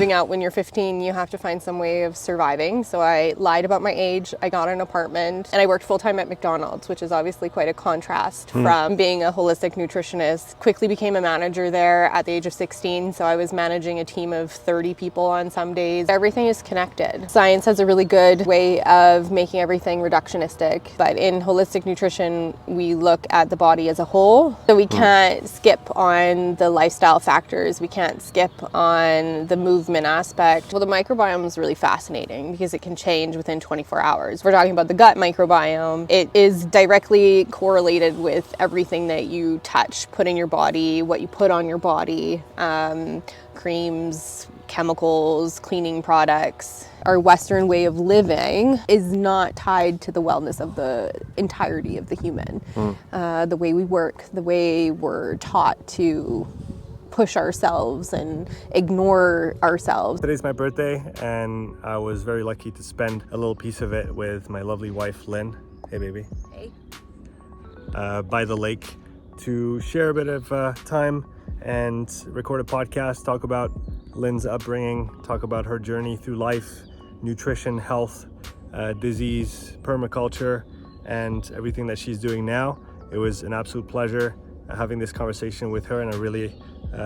moving out when you're 15, you have to find some way of surviving. So I lied about my age. I got an apartment and I worked full-time at McDonald's, which is obviously quite a contrast from being a holistic nutritionist. Quickly became a manager there at the age of 16. So I was managing a team of 30 people on some days. Everything is connected. Science has a really good way of making everything reductionistic, but in holistic nutrition, we look at the body as a whole. So we can't skip on the lifestyle factors. We can't skip on the movement aspect. Well, the microbiome is really fascinating because it can change within 24 hours. We're talking about the gut microbiome. It is directly correlated with everything that you touch, put in your body, what you put on your body, creams, chemicals, cleaning products. Our Western way of living is not tied to the wellness of the entirety of the human. The way we work, the way we're taught to push ourselves and ignore ourselves. Today's my birthday, and I was very lucky to spend a little piece of it with my lovely wife, Lynne. Hey, baby. Hey. By the lake to share a bit of time and record a podcast, talk about Lynne's upbringing, talk about her journey through life, nutrition, health, disease, permaculture, and everything that she's doing now. It was an absolute pleasure having this conversation with her, and I really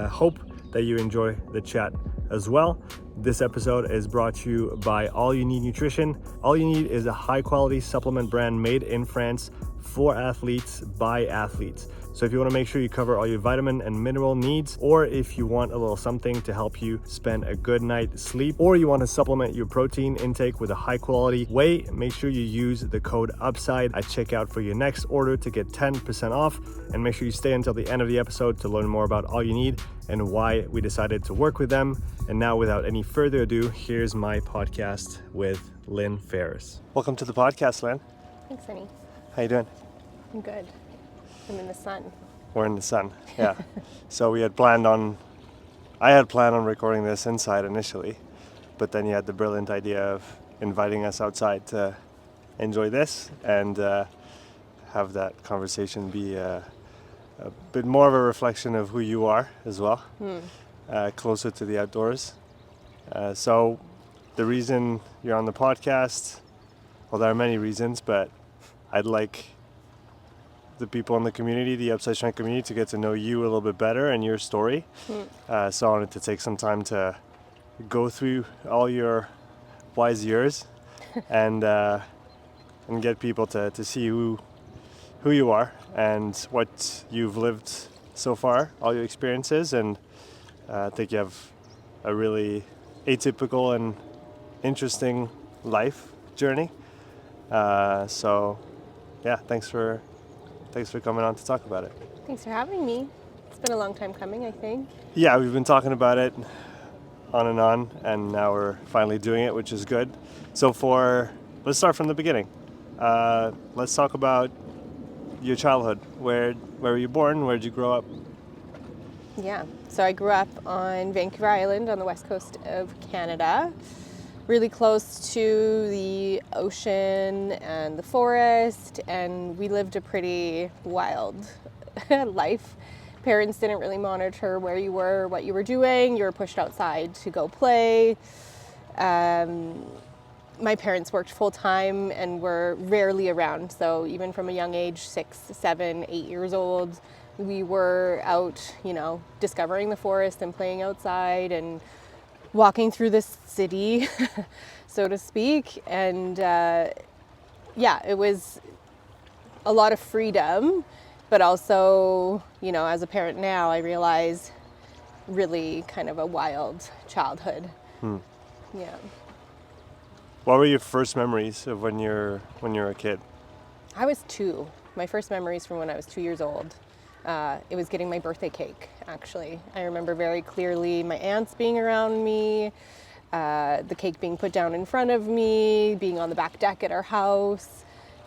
hope that you enjoy the chat as well. This episode is brought to you by All You Need Nutrition. All You Need is a high quality supplement brand made in France for athletes by athletes. So if you want to make sure you cover all your vitamin and mineral needs, or if you want a little something to help you spend a good night's sleep, or you want to supplement your protein intake with a high quality whey, make sure you use the code UPSIDE at checkout for your next order to get 10% off. And make sure you stay until the end of the episode to learn more about All You Need and why we decided to work with them. And now, without any further ado, here's my podcast with Lynne Ferris. Welcome to the podcast, Lynne. Thanks, honey. How you doing? I'm good. I'm in the sun. We're in the sun, yeah. So I had planned on recording this inside initially, but then you had the brilliant idea of inviting us outside to enjoy this and have that conversation be a bit more of a reflection of who you are as well, closer to the outdoors. So the reason you're on the podcast, well, there are many reasons, but I'd like the people in the community, the Upside Strength community, to get to know you a little bit better and your story. So I wanted to take some time to go through all your wise years and get people to see who you are and what you've lived so far, all your experiences. And I think you have a really atypical and interesting life journey. So yeah, thanks for coming on to talk about it. Thanks for having me. It's been a long time coming, I think. Yeah, we've been talking about it on, and now we're finally doing it, which is good. So let's start from the beginning. Let's talk about your childhood. Where were you born? Where did you grow up? Yeah, so I grew up on Vancouver Island on the west coast of Canada, really close to the ocean and the forest, and we lived a pretty wild life. Parents didn't really monitor where you were, what you were doing. You were pushed outside to go play. My parents worked full time and were rarely around, so even from a young age, 6, 7, 8 years old, we were out, discovering the forest and playing outside and walking through this city, so to speak. And it was a lot of freedom, but also, as a parent now, I realize really kind of a wild childhood. Yeah. What were your first memories of when you're a kid? I was 2. My first memories from when I was 2 years old. It was getting my birthday cake, actually. I remember very clearly my aunts being around me, the cake being put down in front of me, being on the back deck at our house.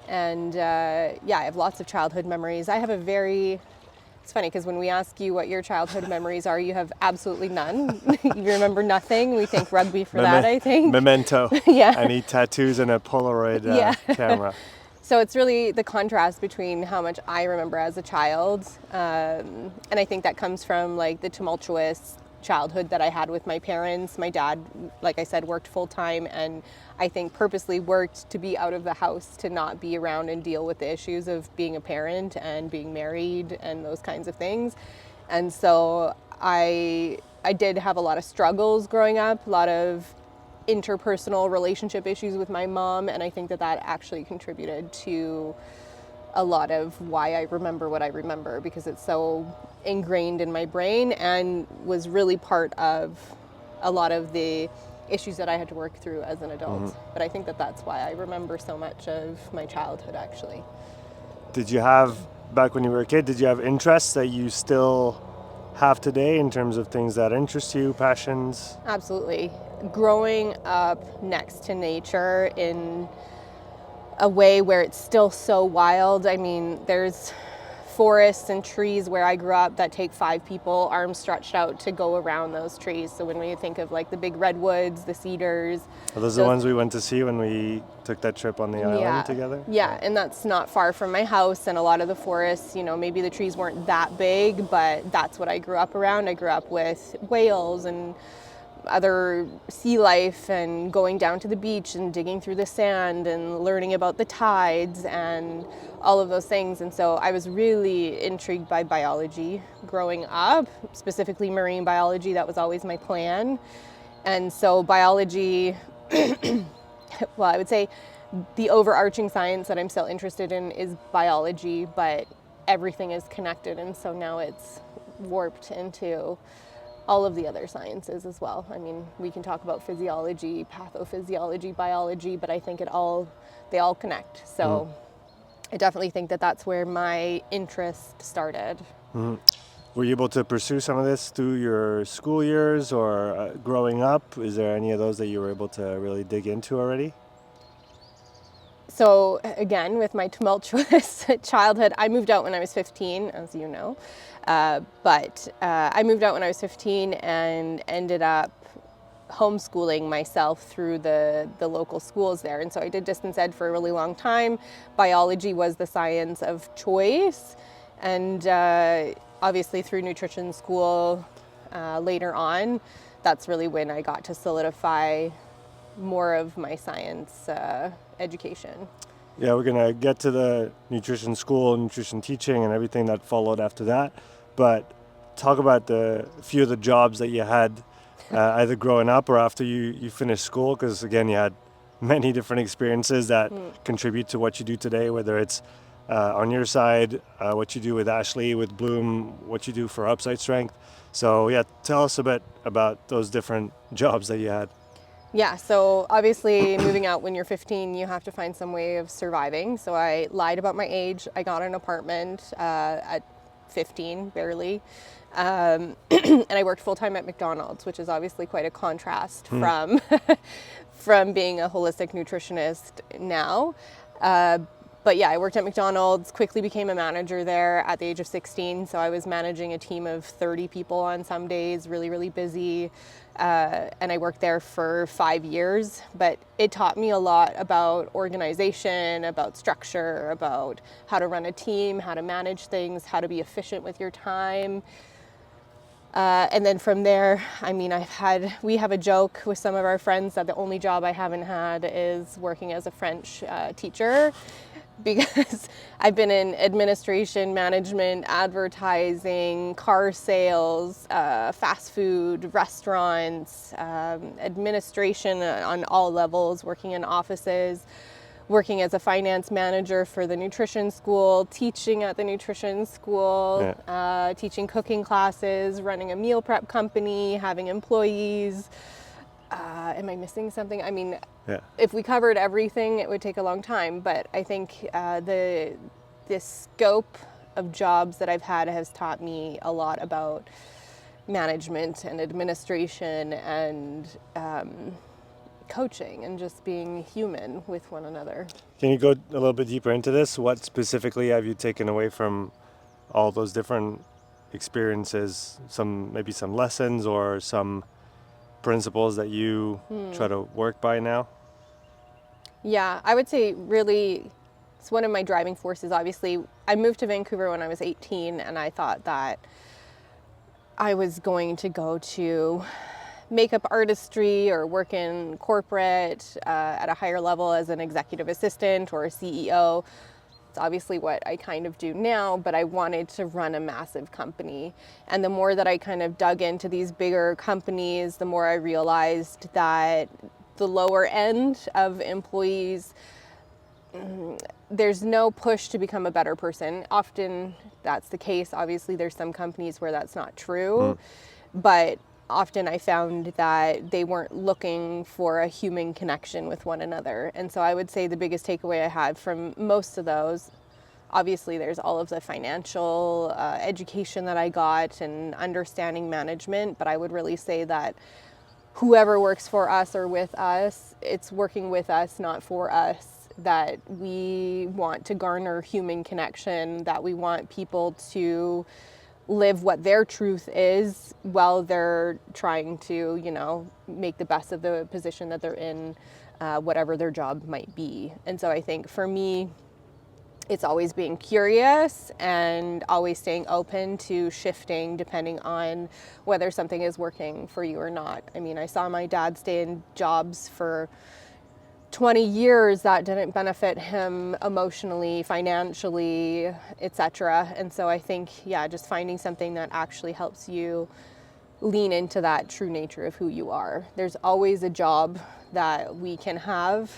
And I have lots of childhood memories. It's funny because when we ask you what your childhood memories are, you have absolutely none. You remember nothing. We think rugby for that, I think. Memento. Yeah. I need tattoos and a Polaroid camera. So it's really the contrast between how much I remember as a child, and I think that comes from like the tumultuous childhood that I had with my parents. My dad, like I said, worked full time, and I think purposely worked to be out of the house, to not be around and deal with the issues of being a parent and being married and those kinds of things. And so I did have a lot of struggles growing up, a lot of interpersonal relationship issues with my mom, and I think that actually contributed to a lot of why I remember what I remember, because it's so ingrained in my brain and was really part of a lot of the issues that I had to work through as an adult. But I think that's why I remember so much of my childhood, actually. Did you have, back when you were a kid, did you have interests that you still have today in terms of things that interest you, passions? Absolutely. Growing up next to nature in a way where it's still so wild. I mean, there's forests and trees where I grew up that take 5 people, arms stretched out, to go around those trees. So when we think of like the big redwoods, the cedars. Are those the ones we went to see when we took that trip on the island together? Yeah, and that's not far from my house, and a lot of the forests, you know, maybe the trees weren't that big, but that's what I grew up around. I grew up with whales and other sea life, and going down to the beach and digging through the sand and learning about the tides and all of those things. And so I was really intrigued by biology growing up, specifically marine biology. That was always my plan. And so biology, well, I would say the overarching science that I'm still interested in is biology, but everything is connected, and so now it's warped into all of the other sciences as well. I mean, we can talk about physiology, pathophysiology, biology, but I think they all connect. So I definitely think that's where my interest started. Were you able to pursue some of this through your school years or growing up? Is there any of those that you were able to really dig into already? So again, with my tumultuous childhood, I moved out when I was 15, as you know. But I moved out when I was 15 and ended up homeschooling myself through the local schools there. And so I did distance ed for a really long time. Biology was the science of choice. And obviously through nutrition school later on, that's really when I got to solidify more of my science education. Yeah, we're going to get to the nutrition school, nutrition teaching, and everything that followed after that. But talk about the few of the jobs that you had either growing up or after you finished school, because again, you had many different experiences that contribute to what you do today, whether it's on your side, what you do with Ashley, with Bloom, what you do for Upside Strength. So yeah, tell us a bit about those different jobs that you had. Yeah, so obviously moving out when you're 15, you have to find some way of surviving. So I lied about my age. I got an apartment at 15, barely. And I worked full-time at McDonald's, which is obviously quite a contrast from being a holistic nutritionist now. But yeah, I worked at McDonald's, quickly became a manager there at the age of 16. So I was managing a team of 30 people on some days, really, really busy. And I worked there for 5 years, but it taught me a lot about organization, about structure, about how to run a team, how to manage things, how to be efficient with your time. And then from there, I mean, we have a joke with some of our friends that the only job I haven't had is working as a French teacher, because I've been in administration, management, advertising, car sales, fast food, restaurants, administration on all levels, working in offices, working as a finance manager for the nutrition school, teaching at the nutrition school, teaching cooking classes, running a meal prep company, having employees. Am I missing something? I mean, if we covered everything, it would take a long time. But I think the scope of jobs that I've had has taught me a lot about management and administration and coaching and just being human with one another. Can you go a little bit deeper into this? What specifically have you taken away from all those different experiences? Maybe some lessons or some principles that you try to work by now? Yeah, I would say really it's one of my driving forces. Obviously, I moved to Vancouver when I was 18, and I thought that I was going to go to makeup artistry or work in corporate at a higher level as an executive assistant or a CEO. It's obviously what I kind of do now, but I wanted to run a massive company. And the more that I kind of dug into these bigger companies, the more I realized that the lower end of employees, there's no push to become a better person. Often that's the case. Obviously, there's some companies where that's not true, but often I found that they weren't looking for a human connection with one another. And so I would say the biggest takeaway I had from most of those, obviously there's all of the financial education that I got and understanding management, but I would really say that whoever works for us or with us, it's working with us, not for us, that we want to garner human connection, that we want people to live what their truth is while they're trying to, you know, make the best of the position that they're in, whatever their job might be. And so I think for me, it's always being curious and always staying open to shifting depending on whether something is working for you or not. I mean, I saw my dad stay in jobs for 20 years that didn't benefit him emotionally, financially, etc. And so I think, yeah, just finding something that actually helps you lean into that true nature of who you are. There's always a job that we can have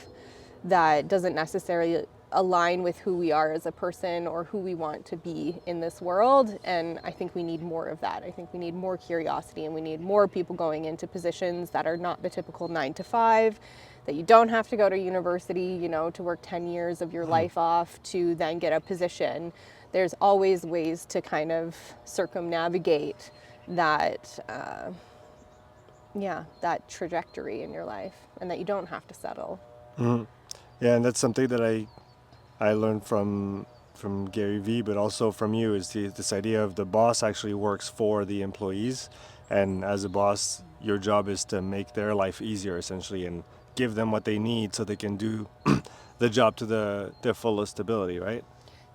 that doesn't necessarily align with who we are as a person or who we want to be in this world. And I think we need more of that. I think we need more curiosity, and we need more people going into positions that are not the typical 9 to 5, that you don't have to go to university, you know, to work 10 years of your life off to then get a position. There's always ways to kind of circumnavigate that, that trajectory in your life, and that you don't have to settle. Yeah, and that's something that I learned from Gary Vee, but also from you, is this idea of the boss actually works for the employees, and as a boss, your job is to make their life easier essentially, and give them what they need so they can do the job to their fullest ability, right?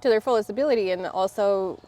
To their fullest ability, and also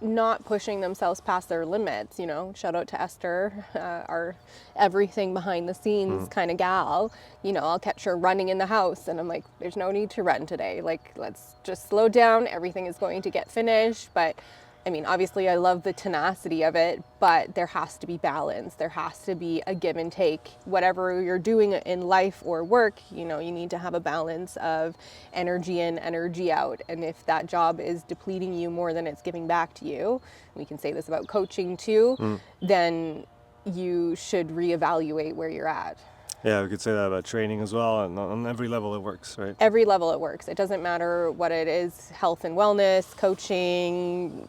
not pushing themselves past their limits, you know. Shout out to Esther, our everything behind the scenes kind of gal. You know, I'll catch her running in the house and I'm like, there's no need to run today. Like, let's just slow down. Everything is going to get finished. But I mean, obviously I love the tenacity of it, but there has to be balance. There has to be a give and take. Whatever you're doing in life or work, you know, you need to have a balance of energy in, energy out. And if that job is depleting you more than it's giving back to you, we can say this about coaching too, then you should reevaluate where you're at. Yeah, we could say that about training as well, and on every level it works, right? Every level it works. It doesn't matter what it is, health and wellness, coaching,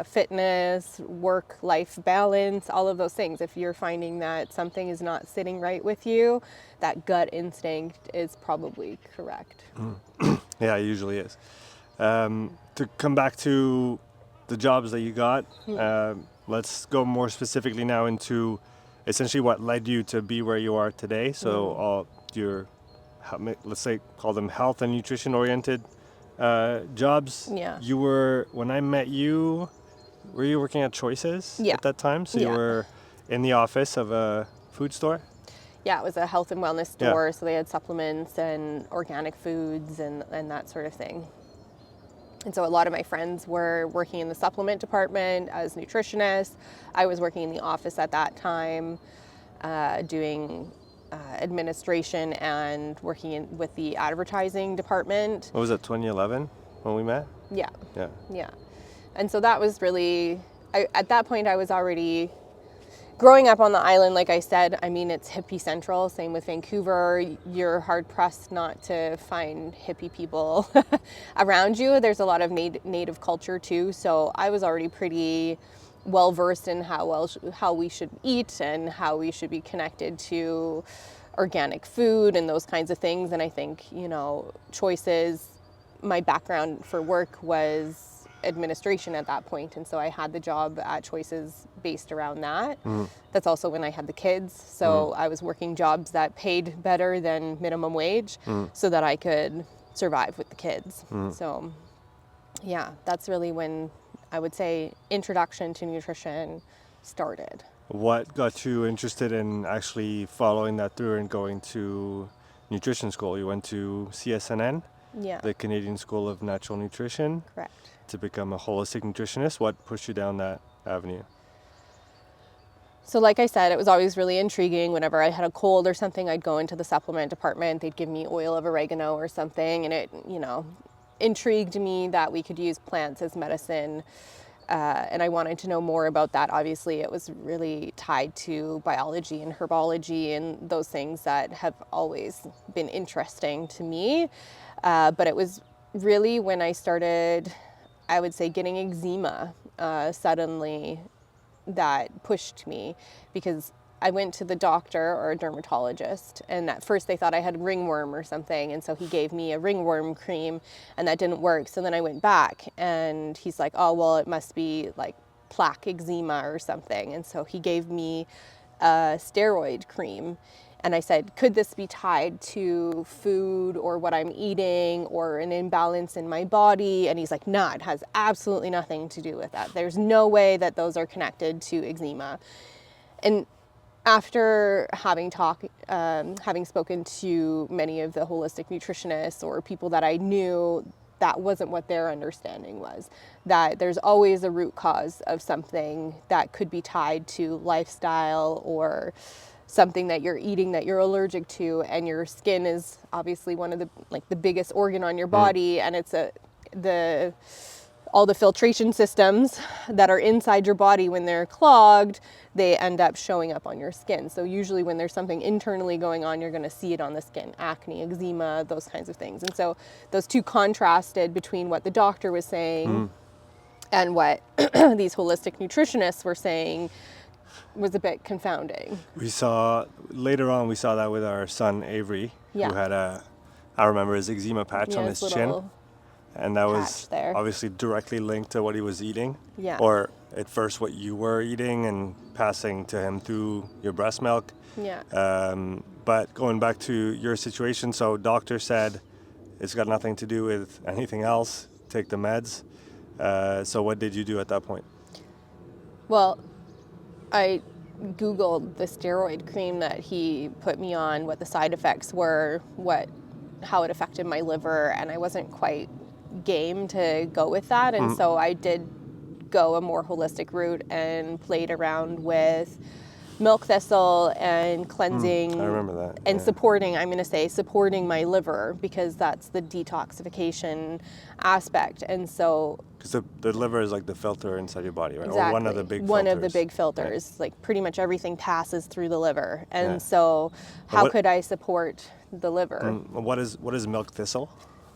fitness, work-life balance, all of those things. If you're finding that something is not sitting right with you, that gut instinct is probably correct. Yeah, it usually is. To come back to the jobs that you got, let's go more specifically now into essentially what led you to be where you are today. So all your, let's say, call them health and nutrition oriented jobs. Yeah. You were, when I met you, were you working at Choices at that time? So you were in the office of a food store? Yeah, it was a health and wellness store, so they had supplements and organic foods and that sort of thing. And so a lot of my friends were working in the supplement department as nutritionists. I was working in the office at that time, doing administration and working with the advertising department. What was that, 2011 when we met? Yeah. Yeah. Yeah. And so that was really, at that point I was already growing up on the island. Like I said, I mean, it's hippie central, same with Vancouver. You're hard pressed not to find hippie people around you. There's a lot of native culture too. So I was already pretty well versed in how we should eat and how we should be connected to organic food and those kinds of things. And I think, you know, Choices, my background for work was administration at that point, and so I had the job at Choices based around that. That's also when I had the kids, so I was working jobs that paid better than minimum wage so that I could survive with the kids. So yeah, that's really when I would say introduction to nutrition started. What got you interested in actually following that through and going to nutrition school? You went to CSNN, Yeah, the Canadian School of Natural Nutrition, correct. to become a holistic nutritionist. What pushed you down that avenue? So like I said, it was always really intriguing. Whenever I had a cold or something, I'd go into the supplement department. They'd give me oil of oregano or something, and it, intrigued me that we could use plants as medicine. And I wanted to know more about that. Obviously, it was really tied to biology and herbology and those things that have always been interesting to me. But it was really when I started, I would say, getting eczema suddenly that pushed me, because I went to the doctor or a dermatologist, and at first they thought I had ringworm or something, and so he gave me a ringworm cream, and that didn't work. So then I went back, and he's like, oh, well, it must be like plaque eczema or something. And so he gave me a steroid cream. And I said, could this be tied to food or what I'm eating or an imbalance in my body? And he's like, nah, it has absolutely nothing to do with that. There's no way that those are connected to eczema. And after having spoken to many of the holistic nutritionists or people that I knew, that wasn't what their understanding was. That there's always a root cause of something that could be tied to lifestyle or something that you're eating that you're allergic to, and your skin is obviously one of the biggest organ on your body, and it's all the filtration systems that are inside your body, when they're clogged, they end up showing up on your skin. So usually when there's something internally going on, you're going to see it on the skin: acne, eczema, those kinds of things. And so those two contrasted between what the doctor was saying and what these holistic nutritionists were saying was a bit confounding. We saw that with our son Avery, Yeah. who had I remember his eczema patch on his chin. And that was there. obviously directly linked to what he was eating. Yeah. Or at first what you were eating and passing to him through your breast milk. Yeah. But going back to your situation, so doctor said it's got nothing to do with anything else. Take the meds. So what did you do at that point? Well, I Googled the steroid cream that he put me on, what the side effects were, how it affected my liver, and I wasn't quite game to go with that. And so I did go a more holistic route and played around with milk thistle and cleansing. I remember that. And supporting my liver, because that's the detoxification aspect. And so because the liver is like the filter inside your body, right? exactly, Or one of the big filters. One of the big filters. Right? Like pretty much everything passes through the liver. And Yeah. so how could I support the liver? What is milk thistle?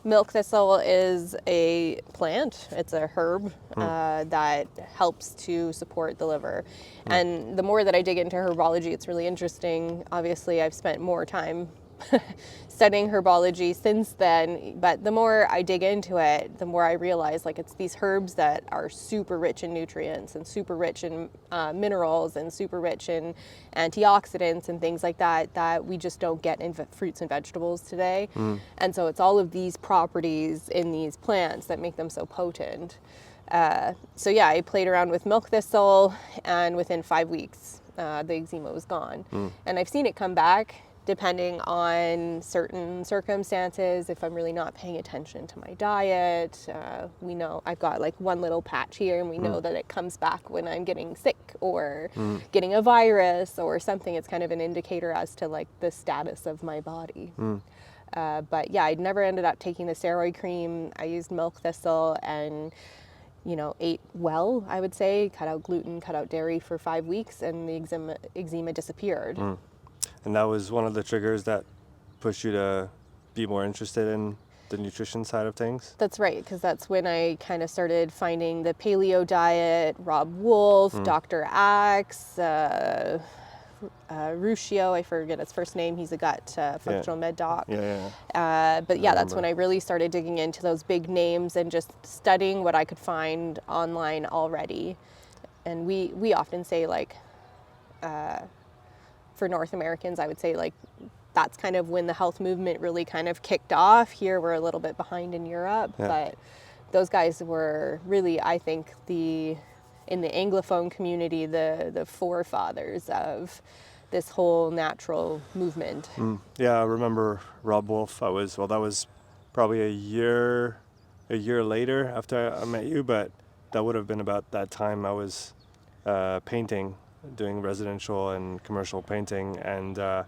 Milk thistle is a plant. It's a herb that helps to support the liver. And the more that I dig into herbology, it's really interesting. Obviously, I've spent more time studying herbology since then, but the more I dig into it, the more I realize like it's these herbs that are super rich in nutrients and super rich in minerals and super rich in antioxidants and things like that we just don't get in fruits and vegetables today. And so it's all of these properties in these plants that make them so potent. So yeah, I played around with milk thistle, and within 5 weeks the eczema was gone. And I've seen it come back depending on certain circumstances. If I'm really not paying attention to my diet, we know I've got like one little patch here, and we know that it comes back when I'm getting sick or getting a virus or something. It's kind of an indicator as to like the status of my body. But yeah, I never ended up taking the steroid cream. I used milk thistle and ate well, I would say, cut out gluten, cut out dairy for 5 weeks, and the eczema disappeared. And that was one of the triggers that pushed you to be more interested in the nutrition side of things? That's right, because that's when I kind of started finding the paleo diet, Rob Wolf, Dr. Axe, Ruscio, I forget his first name. He's a gut functional med doc. But yeah, that's when I really started digging into those big names and just studying what I could find online already. And we often say like, for North Americans, I would say like that's kind of when the health movement really kind of kicked off. Here we're a little bit behind in Europe, but those guys were really, I think, the in the Anglophone community, the forefathers of this whole natural movement. Yeah, I remember Rob Wolf. That was probably a year later after I met you, but that would have been about that time I was painting, doing residential and commercial painting, and I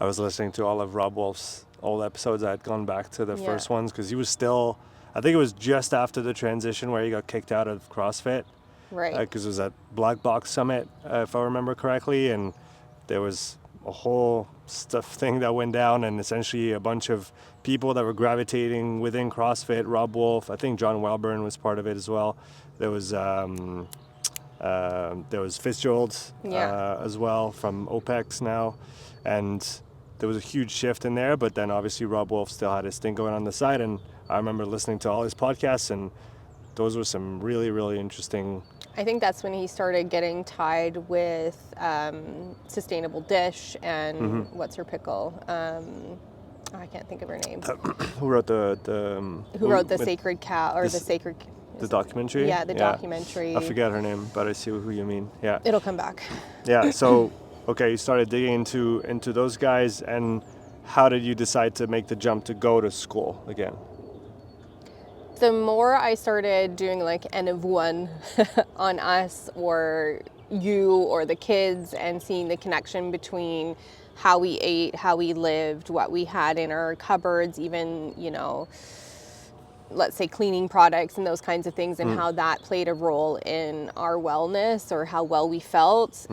was listening to all of Rob Wolf's old episodes. I had gone back to the first ones because he was still, I think it was just after the transition where he got kicked out of CrossFit. Right. Because it was at Black Box Summit, if I remember correctly, and there was a whole thing that went down, and essentially a bunch of people that were gravitating within CrossFit. Rob Wolf, I think John Welburn was part of it as well. There was Fitzgerald as well from OPEX now, and there was a huge shift in there. But then obviously Rob Wolf still had his thing going on the side, and I remember listening to all his podcasts, and those were some really, really interesting. I think that's when he started getting tied with Sustainable Dish and What's Her Pickle. I can't think of her name. Who wrote the Who wrote the Sacred Cow or the Sacred? The documentary? Yeah, the documentary. I forget her name, but I see who you mean. Yeah. It'll come back. Yeah. So, okay, you started digging into those guys, and how did you decide to make the jump to go to school again? The more I started doing like N of one on us or you or the kids, and seeing the connection between how we ate, how we lived, what we had in our cupboards, even, let's say cleaning products and those kinds of things, and how that played a role in our wellness or how well we felt.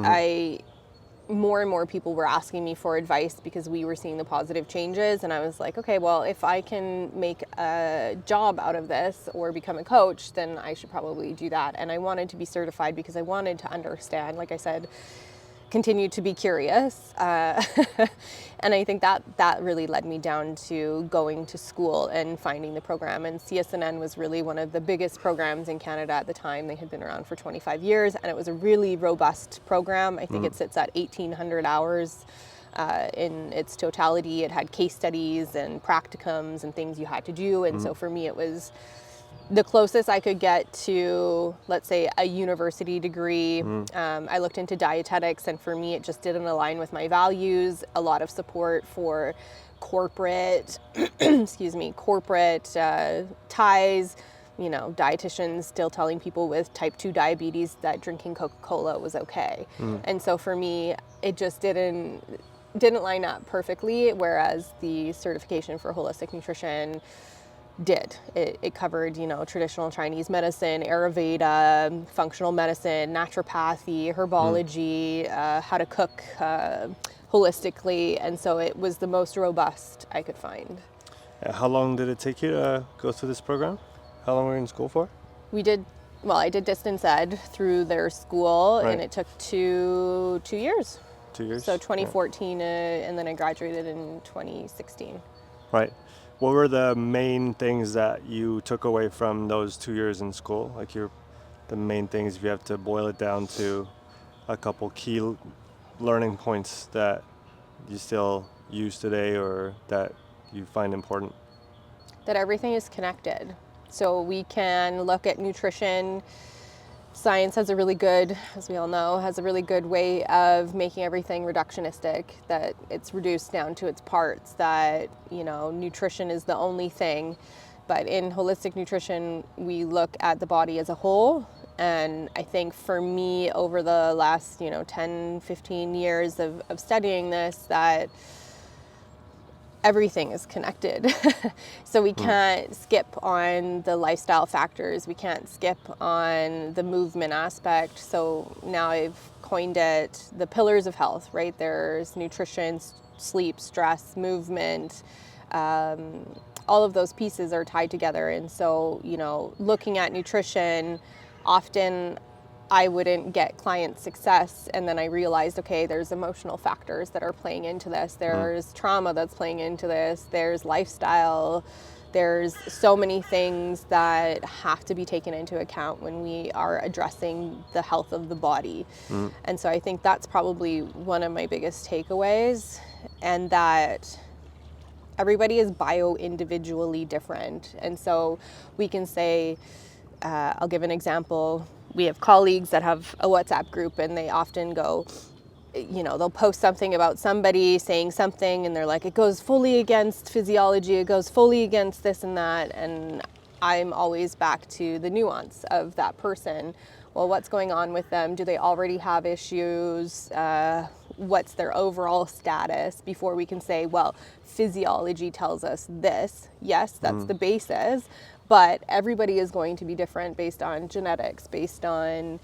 More and more people were asking me for advice because we were seeing the positive changes, and I was like, okay, well, if I can make a job out of this or become a coach, then I should probably do that. And I wanted to be certified because I wanted to understand, like I said, continue to be curious. And I think that really led me down to going to school and finding the program. And CSNN was really one of the biggest programs in Canada at the time. They had been around for 25 years, and it was a really robust program. I think it sits at 1,800 hours in its totality. It had case studies and practicums and things you had to do. And so for me, it was the closest I could get to, let's say, a university degree. I looked into dietetics, and for me, it just didn't align with my values. A lot of support for corporate, corporate ties. Dietitians still telling people with type 2 diabetes that drinking Coca-Cola was okay. And so for me, it just didn't line up perfectly, whereas the certification for holistic nutrition did. It covered, traditional Chinese medicine, Ayurveda, functional medicine, naturopathy, herbology, how to cook holistically, and so it was the most robust I could find. How long did it take you to go through this program? How long were you in school for? I did distance ed through their school, Right. and it took two years. 2 years? So 2014, and then I graduated in 2016. Right. What were the main things that you took away from those 2 years in school? Like the main things, if you have to boil it down to a couple key learning points that you still use today or that you find important? That everything is connected. So we can look at nutrition. Science has a really good, as we all know, has a really good way of making everything reductionistic, that it's reduced down to its parts, that, nutrition is the only thing. But in holistic nutrition, we look at the body as a whole. And I think for me, over the last, 10, 15 years of studying this, that everything is connected. So we can't skip on the lifestyle factors. We can't skip on the movement aspect. So now I've coined it the pillars of health, right? There's nutrition, sleep, stress, movement. All of those pieces are tied together. And so, looking at nutrition, often I wouldn't get client success, and then I realized, okay, there's emotional factors that are playing into this. There's trauma that's playing into this. There's lifestyle. There's so many things that have to be taken into account when we are addressing the health of the body. And so I think that's probably one of my biggest takeaways, and that everybody is bio-individually different. And so we can say, I'll give an example. we have colleagues that have a WhatsApp group, and they often go, they'll post something about somebody saying something, and they're like, it goes fully against physiology, it goes fully against this and that. And I'm always back to the nuance of that person. Well, what's going on with them? Do they already have issues? What's their overall status before we can say, well, physiology tells us this. Yes, that's the basis, but everybody is going to be different based on genetics, based on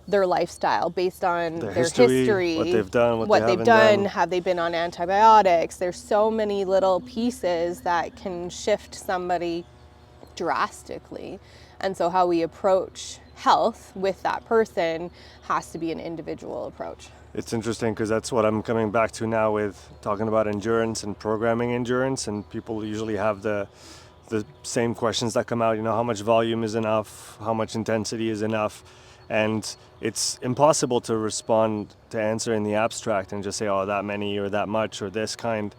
their lifestyle, based on their history, what they've done, what they've done, have they been on antibiotics? There's so many little pieces that can shift somebody drastically. And so how we approach health with that person has to be an individual approach. It's interesting because that's what I'm coming back to now with talking about endurance and programming endurance, and people usually have the same questions that come out, how much volume is enough, how much intensity is enough. And it's impossible to respond to answer in the abstract and just say, oh, that many or that much or this kind.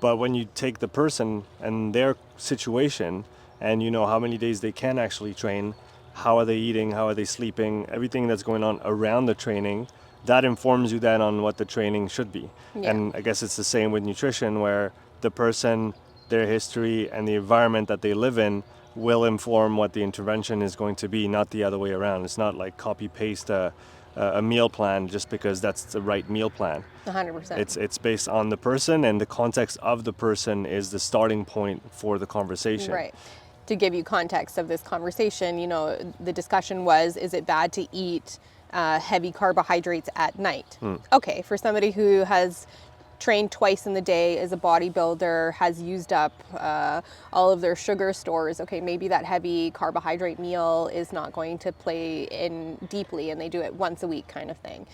But when you take the person and their situation and you know how many days they can actually train, how are they eating, how are they sleeping, everything that's going on around the training, that informs you then on what the training should be. Yeah. And I guess it's the same with nutrition, where the person, their history and the environment that they live in will inform what the intervention is going to be, not the other way around. It's not like copy paste a meal plan just because that's the right meal plan. 100%. It's based on the person, and the context of the person is the starting point for the conversation. Right. To give you context of this conversation, the discussion was, is it bad to eat heavy carbohydrates at night? Okay, for somebody who has trained twice in the day, as a bodybuilder, has used up all of their sugar stores, okay, maybe that heavy carbohydrate meal is not going to play in deeply, and they do it once a week kind of thing.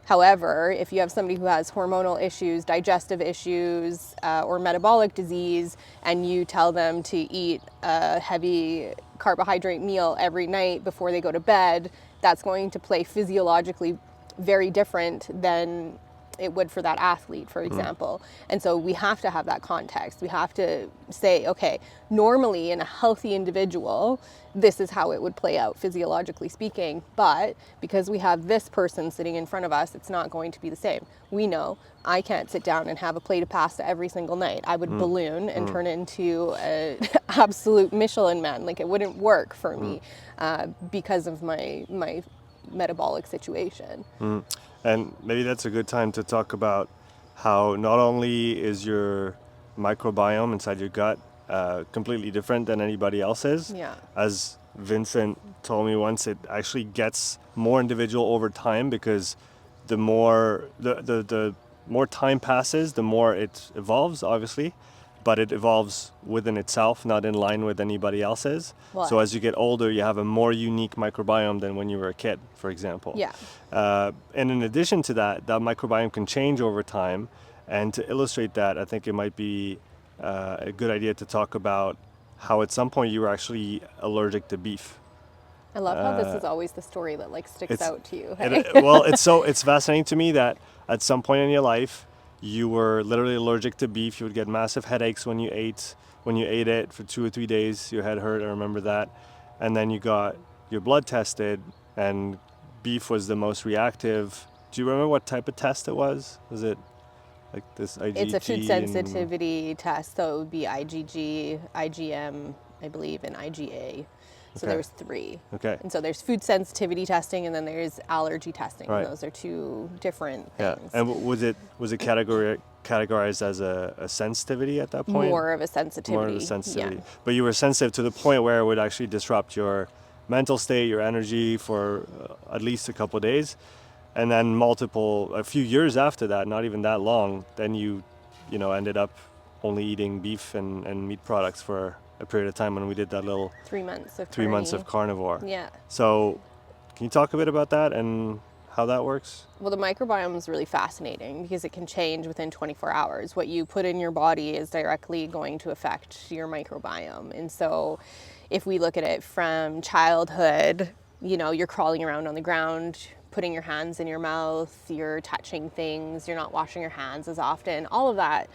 However, if you have somebody who has hormonal issues, digestive issues, or metabolic disease, and you tell them to eat a heavy carbohydrate meal every night before they go to bed, that's going to play physiologically very different than it would for that athlete, for example. And so we have to have that context. We have to say, okay, normally in a healthy individual, this is how it would play out physiologically speaking, but because we have this person sitting in front of us, it's not going to be the same. We know I can't sit down and have a plate of pasta every single night. I would balloon and turn into an absolute Michelin man. Like, it wouldn't work for me because of my metabolic situation. And maybe that's a good time to talk about how not only is your microbiome inside your gut completely different than anybody else's. Yeah. As Vincent told me once, it actually gets more individual over time, because the more the more time passes, the more it evolves, obviously, but it evolves within itself, not in line with anybody else's. What? So as you get older, you have a more unique microbiome than when you were a kid, for example. Yeah. And in addition to that, that microbiome can change over time. And to illustrate that, I think it might be a good idea to talk about how at some point you were actually allergic to beef. I love how this is always the story that sticks out to you. Hey? It's fascinating to me that at some point in your life, you were literally allergic to beef. You would get massive headaches when you ate it for 2 or 3 days. Your head hurt, I remember that. And then you got your blood tested, and beef was the most reactive. Do you remember what type of test it was? Was it like this IgG? It's a food sensitivity test, so it would be IgG, IgM, I believe, and IgA. So there's 3. Okay. And so there's food sensitivity testing, and then there's allergy testing. Right. And those are 2 different Yeah. things. And was it categorized as a sensitivity at that point? More of a sensitivity. More of a sensitivity. Yeah. But you were sensitive to the point where it would actually disrupt your mental state, your energy for at least a couple of days. And then a few years after that, not even that long, then you ended up only eating beef and meat products for a period of time when we did that little 3 months of 3 months of carnivore. Yeah. So can you talk a bit about that and how that works? Well, the microbiome is really fascinating because it can change within 24 hours. What you put in your body is directly going to affect your microbiome. And so if we look at it from childhood, you're crawling around on the ground, putting your hands in your mouth, you're touching things, you're not washing your hands as often, all of that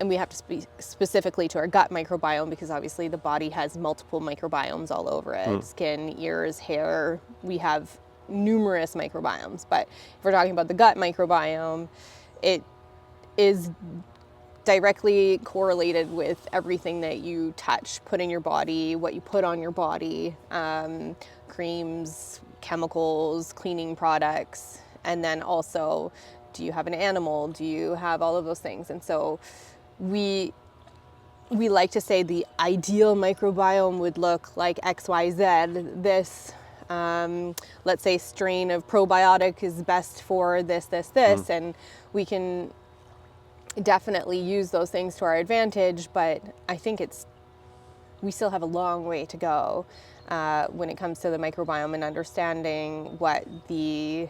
and we have to speak specifically to our gut microbiome because obviously the body has multiple microbiomes all over it. Skin, ears, hair, we have numerous microbiomes. But if we're talking about the gut microbiome, it is directly correlated with everything that you touch, put in your body, what you put on your body, creams, chemicals, cleaning products, and then also, do you have an animal? Do you have all of those things? And so we like to say the ideal microbiome would look like XYZ. This, let's say, strain of probiotic is best for this, and we can definitely use those things to our advantage, but I think we still have a long way to go when it comes to the microbiome and understanding what the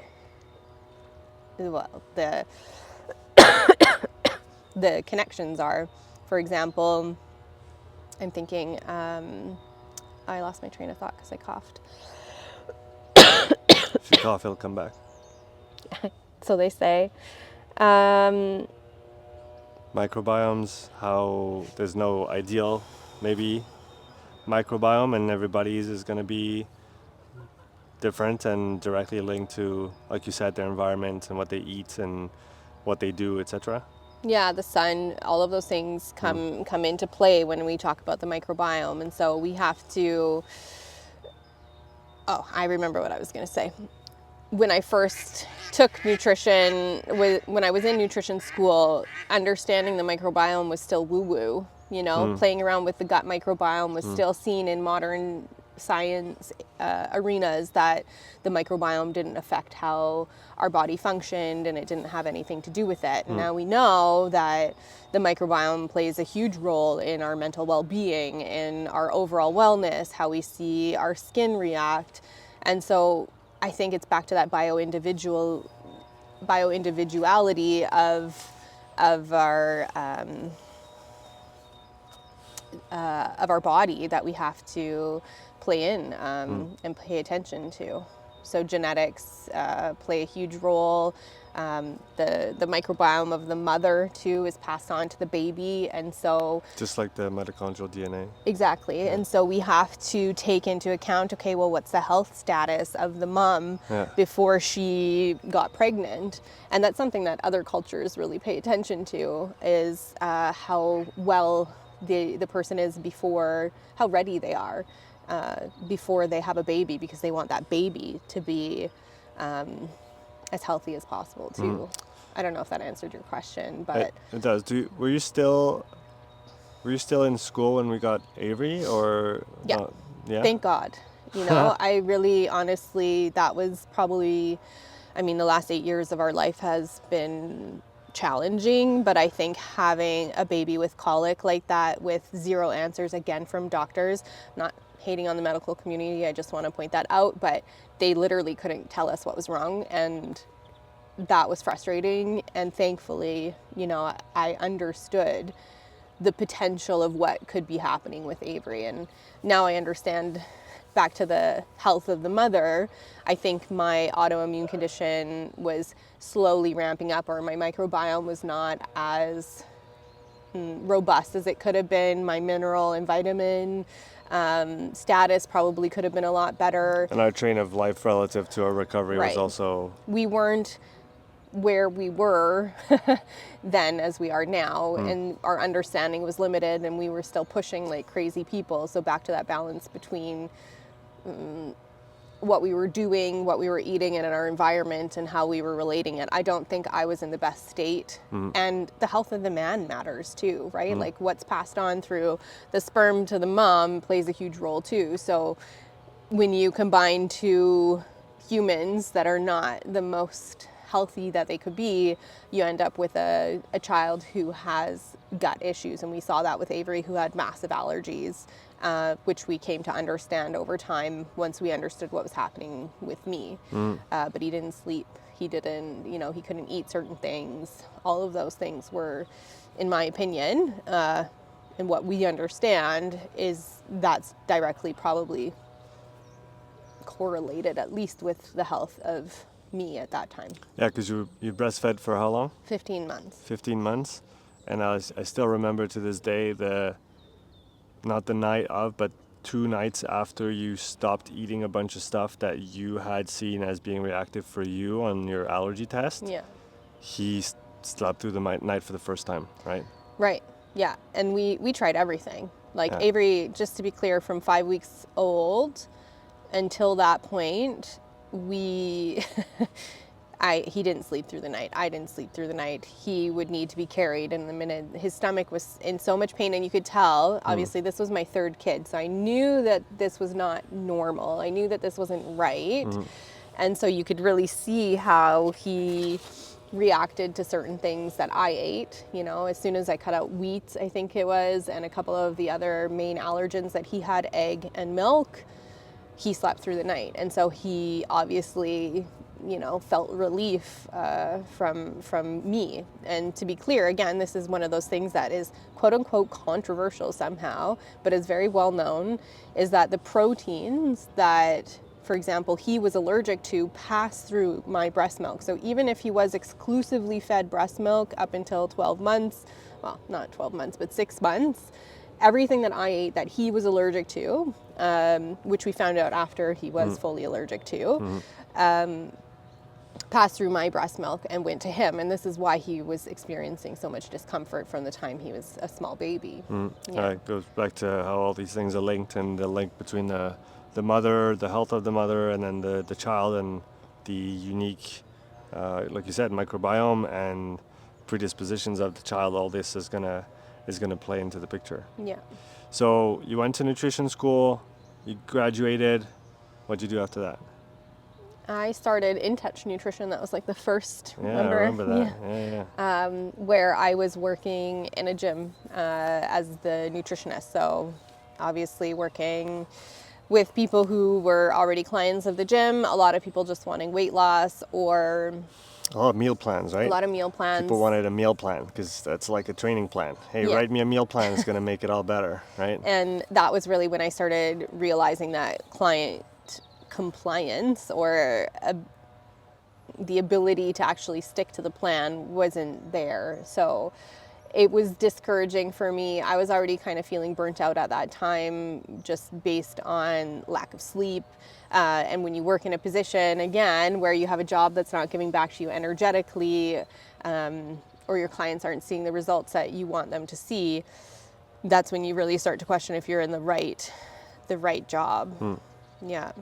connections are. For example, I'm thinking, I lost my train of thought because I coughed. If you cough, it'll come back. So they say. Microbiomes, how there's no ideal, maybe, microbiome, and everybody's is going to be different and directly linked to, like you said, their environment and what they eat and what they do, etc. Yeah, the sun, all of those things come into play when we talk about the microbiome. And so we have to, I remember what I was going to say. When I first took nutrition, when I was in nutrition school, understanding the microbiome was still woo-woo. Playing around with the gut microbiome was still seen in modern science arenas, that the microbiome didn't affect how our body functioned and it didn't have anything to do with it. And now we know that the microbiome plays a huge role in our mental well-being, in our overall wellness, how we see our skin react. And so I think it's back to that bioindividuality of our body that we have to play in and pay attention to. So genetics play a huge role. The microbiome of the mother too is passed on to the baby, and so just like the mitochondrial DNA. Exactly. And so we have to take into account, okay, well, what's the health status of the mom before she got pregnant? And that's something that other cultures really pay attention to, is how well the person is before, how ready they are before they have a baby, because they want that baby to be as healthy as possible too. I don't know if that answered your question, but it does. Were you still in school when we got Avery, or yeah. Yeah? Thank God. I really, honestly, that was probably, the last 8 years of our life has been challenging, but I think having a baby with colic like that, with zero answers again from doctors, not hating on the medical community, I just want to point that out, but they literally couldn't tell us what was wrong, and that was frustrating. And thankfully, I understood the potential of what could be happening with Avery, and now I understand. Back to the health of the mother, I think my autoimmune condition was slowly ramping up, or my microbiome was not as robust as it could have been. My mineral and vitamin status probably could have been a lot better. And our train of life relative to our recovery was also... We weren't where we were then as we are now, and our understanding was limited, and we were still pushing like crazy people. So back to that balance between what we were doing, what we were eating, and in our environment, and how we were relating it. I don't think I was in the best state. And the health of the man matters too, right? Like what's passed on through the sperm to the mom plays a huge role too. So when you combine two humans that are not the most healthy that they could be, you end up with a child who has gut issues. And we saw that with Avery, who had massive allergies, which we came to understand over time once we understood what was happening with me. But he didn't sleep. He didn't, he couldn't eat certain things. All of those things were, in my opinion, and what we understand is that's directly probably correlated, at least with the health of me at that time. Yeah, because you breastfed for how long? 15 months. 15 months. And I still remember to this day not the night of, but 2 nights after you stopped eating a bunch of stuff that you had seen as being reactive for you on your allergy test. Yeah. He slept through the night for the first time, right? Right. Yeah. And we tried everything. Like Yeah. Avery, just to be clear, from 5 weeks old until that point, he didn't sleep through the night. I didn't sleep through the night. He would need to be carried, and the minute his stomach was in so much pain, and you could tell, obviously this was my 3rd kid, so I knew that this was not normal. I knew that this wasn't right. And so you could really see how he reacted to certain things that I ate. You know, as soon as I cut out wheat, I think it was, and a couple of the other main allergens that he had, egg and milk, he slept through the night. And so he obviously, you know, felt relief from me. And to be clear, again, this is one of those things that is quote unquote controversial somehow, but is very well known, is that the proteins that, for example, he was allergic to pass through my breast milk. So even if he was exclusively fed breast milk up until 12 months, well, not 12 months, but 6 months, everything that I ate that he was allergic to, which we found out after he was fully allergic to, passed through my breast milk and went to him. And this is why he was experiencing so much discomfort from the time he was a small baby. Yeah. It goes back to how all these things are linked, and the link between the mother, the health of the mother, and then the child, and the unique, like you said, microbiome and predispositions of the child. All this is gonna play into the picture. Yeah. So you went to nutrition school, you graduated. What'd you do after that? I started In Touch Nutrition. That was like the first, Yeah, I remember that. Yeah. Where I was working in a gym as the nutritionist. So obviously working with people who were already clients of the gym, a lot of people just wanting weight loss, or A lot of meal plans, right? a lot of meal plans. People wanted a meal plan because that's like a training plan. Hey, Yeah. write me a meal plan. It's going to make it all better, right? And that was really when I started realizing that client compliance, or the ability to actually stick to the plan, wasn't there. So it was discouraging for me. I was already kind of feeling burnt out at that time, just based on lack of sleep. And when you work in a position, again, where you have a job that's not giving back to you energetically, or your clients aren't seeing the results that you want them to see, that's when you really start to question if you're in the right job. Yeah.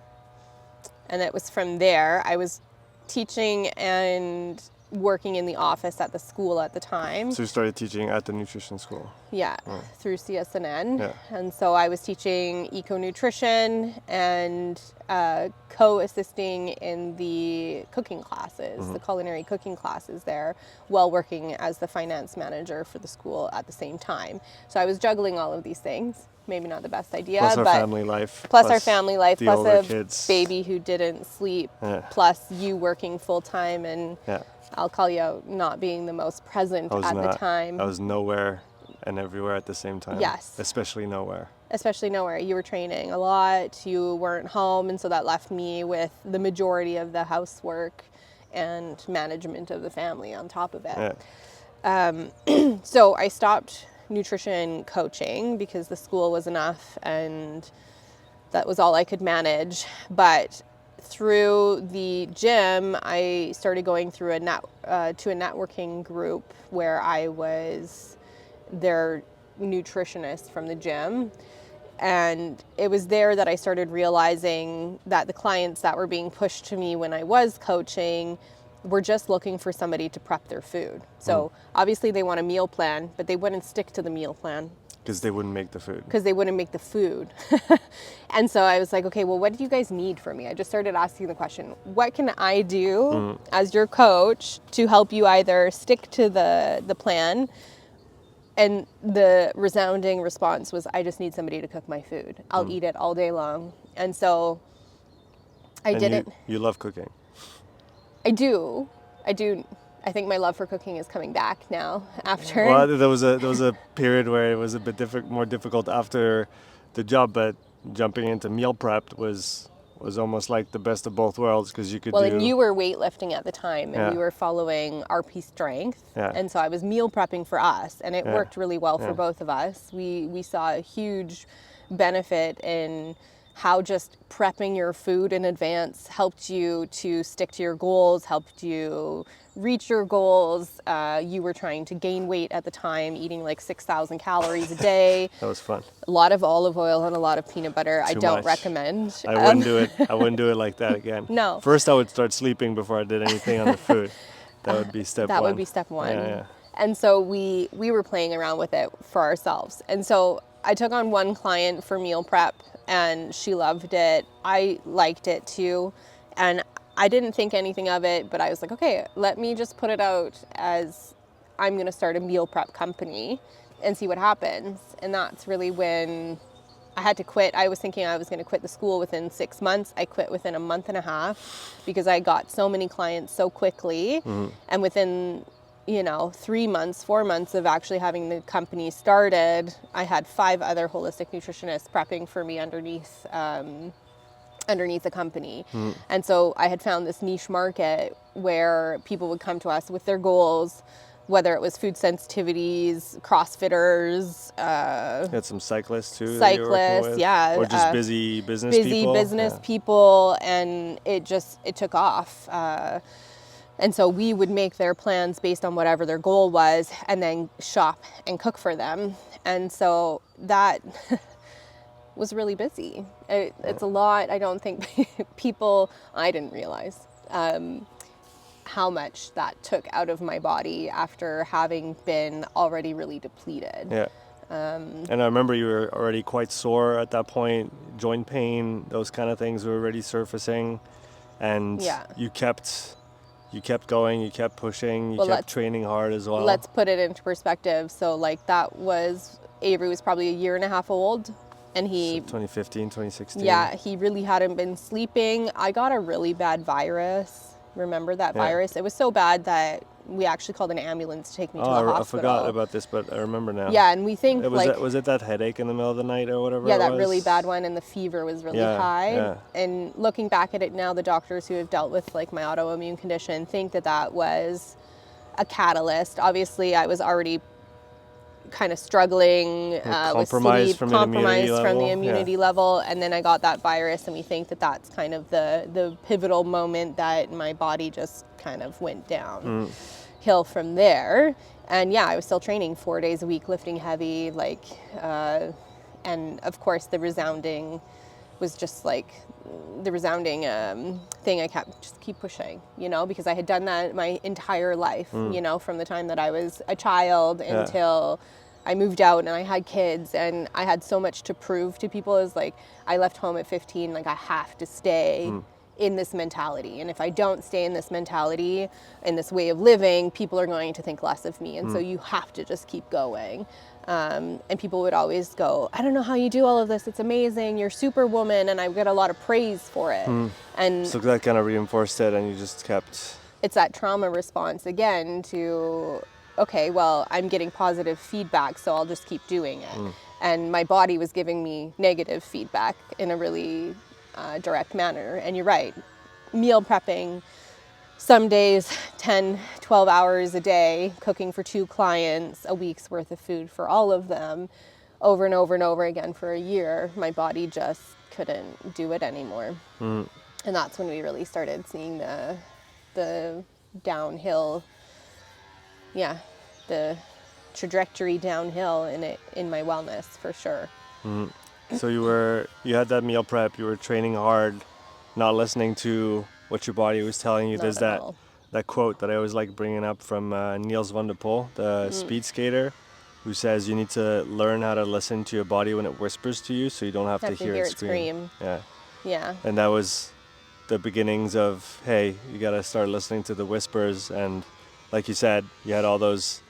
And it was from there. I was teaching and working in the office at the school at the time. So you started teaching at the nutrition school. Yeah, through CSNN. Yeah. And so I was teaching eco-nutrition and co-assisting in the cooking classes, the culinary cooking classes there, while working as the finance manager for the school at the same time. So I was juggling all of these things. Maybe not the best idea, Plus our but family life. plus our family life, the plus older a kids. baby who didn't sleep, Yeah. plus you working full time, and Yeah. I'll call you out, not being the most present at the time. I was nowhere and everywhere at the same time. Yes. Especially nowhere. Especially nowhere. You were training a lot, you weren't home, and so that left me with the majority of the housework and management of the family on top of it. Yeah. So I stopped nutrition coaching because the school was enough and that was all I could manage. But through the gym, I started going through to a networking group where I was their nutritionist from the gym. And it was there that I started realizing that the clients that were being pushed to me when I was coaching were just looking for somebody to prep their food. So obviously they want a meal plan, but they wouldn't stick to the meal plan. Because they wouldn't make the food. Because they wouldn't make the food. And so I was like, okay, well, what do you guys need from me? I just started asking the question, what can I do as your coach to help you either stick to the plan? And the resounding response was, I just need somebody to cook my food. I'll eat it all day long. And so I didn't. You love cooking. I do. I think my love for cooking is coming back now after. Well, there was a period where it was a bit more difficult after the job, but jumping into meal prep was was almost like the best of both worlds because you could Well, do... and you were weightlifting at the time, and Yeah. we were following RP Strength, Yeah. and so I was meal prepping for us, and it Yeah. worked really well for Yeah. both of us. We saw a huge benefit in how just prepping your food in advance helped you to stick to your goals, helped you reach your goals. You were trying to gain weight at the time, eating like 6,000 calories a day. That was fun. A lot of olive oil and a lot of peanut butter. I Too don't much. recommend. I wouldn't do it. I wouldn't do it like that again. No. First, I would start sleeping before I did anything on the food. That would be step one. That would be step one. Yeah. And so we were playing around with it for ourselves. And so I took on one client for meal prep, and she loved it. I liked it too. And I didn't think anything of it, but I was like, okay, let me just put it out as I'm going to start a meal prep company and see what happens. And that's really when I had to quit. I was thinking I was going to quit the school within 6 months. I quit within a month and a half because I got so many clients so quickly. And within 3 months, 4 months of actually having the company started, I had 5 other holistic nutritionists prepping for me underneath the company. And so I had found this niche market where people would come to us with their goals, whether it was food sensitivities, CrossFitters, You had some cyclists too. that you were working cyclists, with? yeah, Or just busy business people. people, and it took off. And so we would make their plans based on whatever their goal was, and then shop and cook for them. And so that was really busy. It's a lot. I don't think I didn't realize how much that took out of my body after having been already really depleted. Yeah. And I remember you were already quite sore at that point, joint pain, those kind of things were already surfacing. And Yeah. you kept going, you kept pushing, you kept training hard as well. Let's put it into perspective. So Avery was probably a year and a half old, and he... So 2015, 2016. Yeah, he really hadn't been sleeping. I got a really bad virus. Remember that virus? It was so bad that we actually called an ambulance to take me to the hospital. I forgot about this, but I remember now. Yeah, and we think was it that headache in the middle of the night or whatever? Yeah, it that was? really bad one, and the fever was really high. Yeah. And looking back at it now, the doctors who have dealt with my autoimmune condition think that was a catalyst. Obviously, I was already kind of struggling with sleep, compromised from the immunity level, and then I got that virus, and we think that's kind of the pivotal moment that my body just kind of went downhill from there. And yeah, I was still training 4 days a week, lifting heavy, and of course the resounding was just thing I keep pushing, because I had done that my entire life, from the time that I was a child until I moved out and I had kids, and I had so much to prove to people. It was I left home at 15, I have to stay in this mentality. And if I don't stay in this mentality, in this way of living, people are going to think less of me. And so you have to just keep going. And people would always go, I don't know how you do all of this. It's amazing. You're superwoman. And I get a lot of praise for it. And so that kind of reinforced it, and you just kept... It's that trauma response again to, okay, well, I'm getting positive feedback, so I'll just keep doing it. And my body was giving me negative feedback in a really direct manner. And you're right, meal prepping, some days 10, 12 hours a day, cooking for 2 clients, a week's worth of food for all of them, over and over and over again for a year. My body just couldn't do it anymore. And that's when we really started seeing the downhill, the trajectory downhill in my wellness, for sure. So you had that meal prep, you were training hard, not listening to what your body was telling you. There's that quote that I always like bringing up from Niels van der Poel, the speed skater, who says you need to learn how to listen to your body when it whispers to you, so you don't have to hear it scream. Yeah. And that was the beginnings of, hey, you got to start listening to the whispers. And like you said, you had all those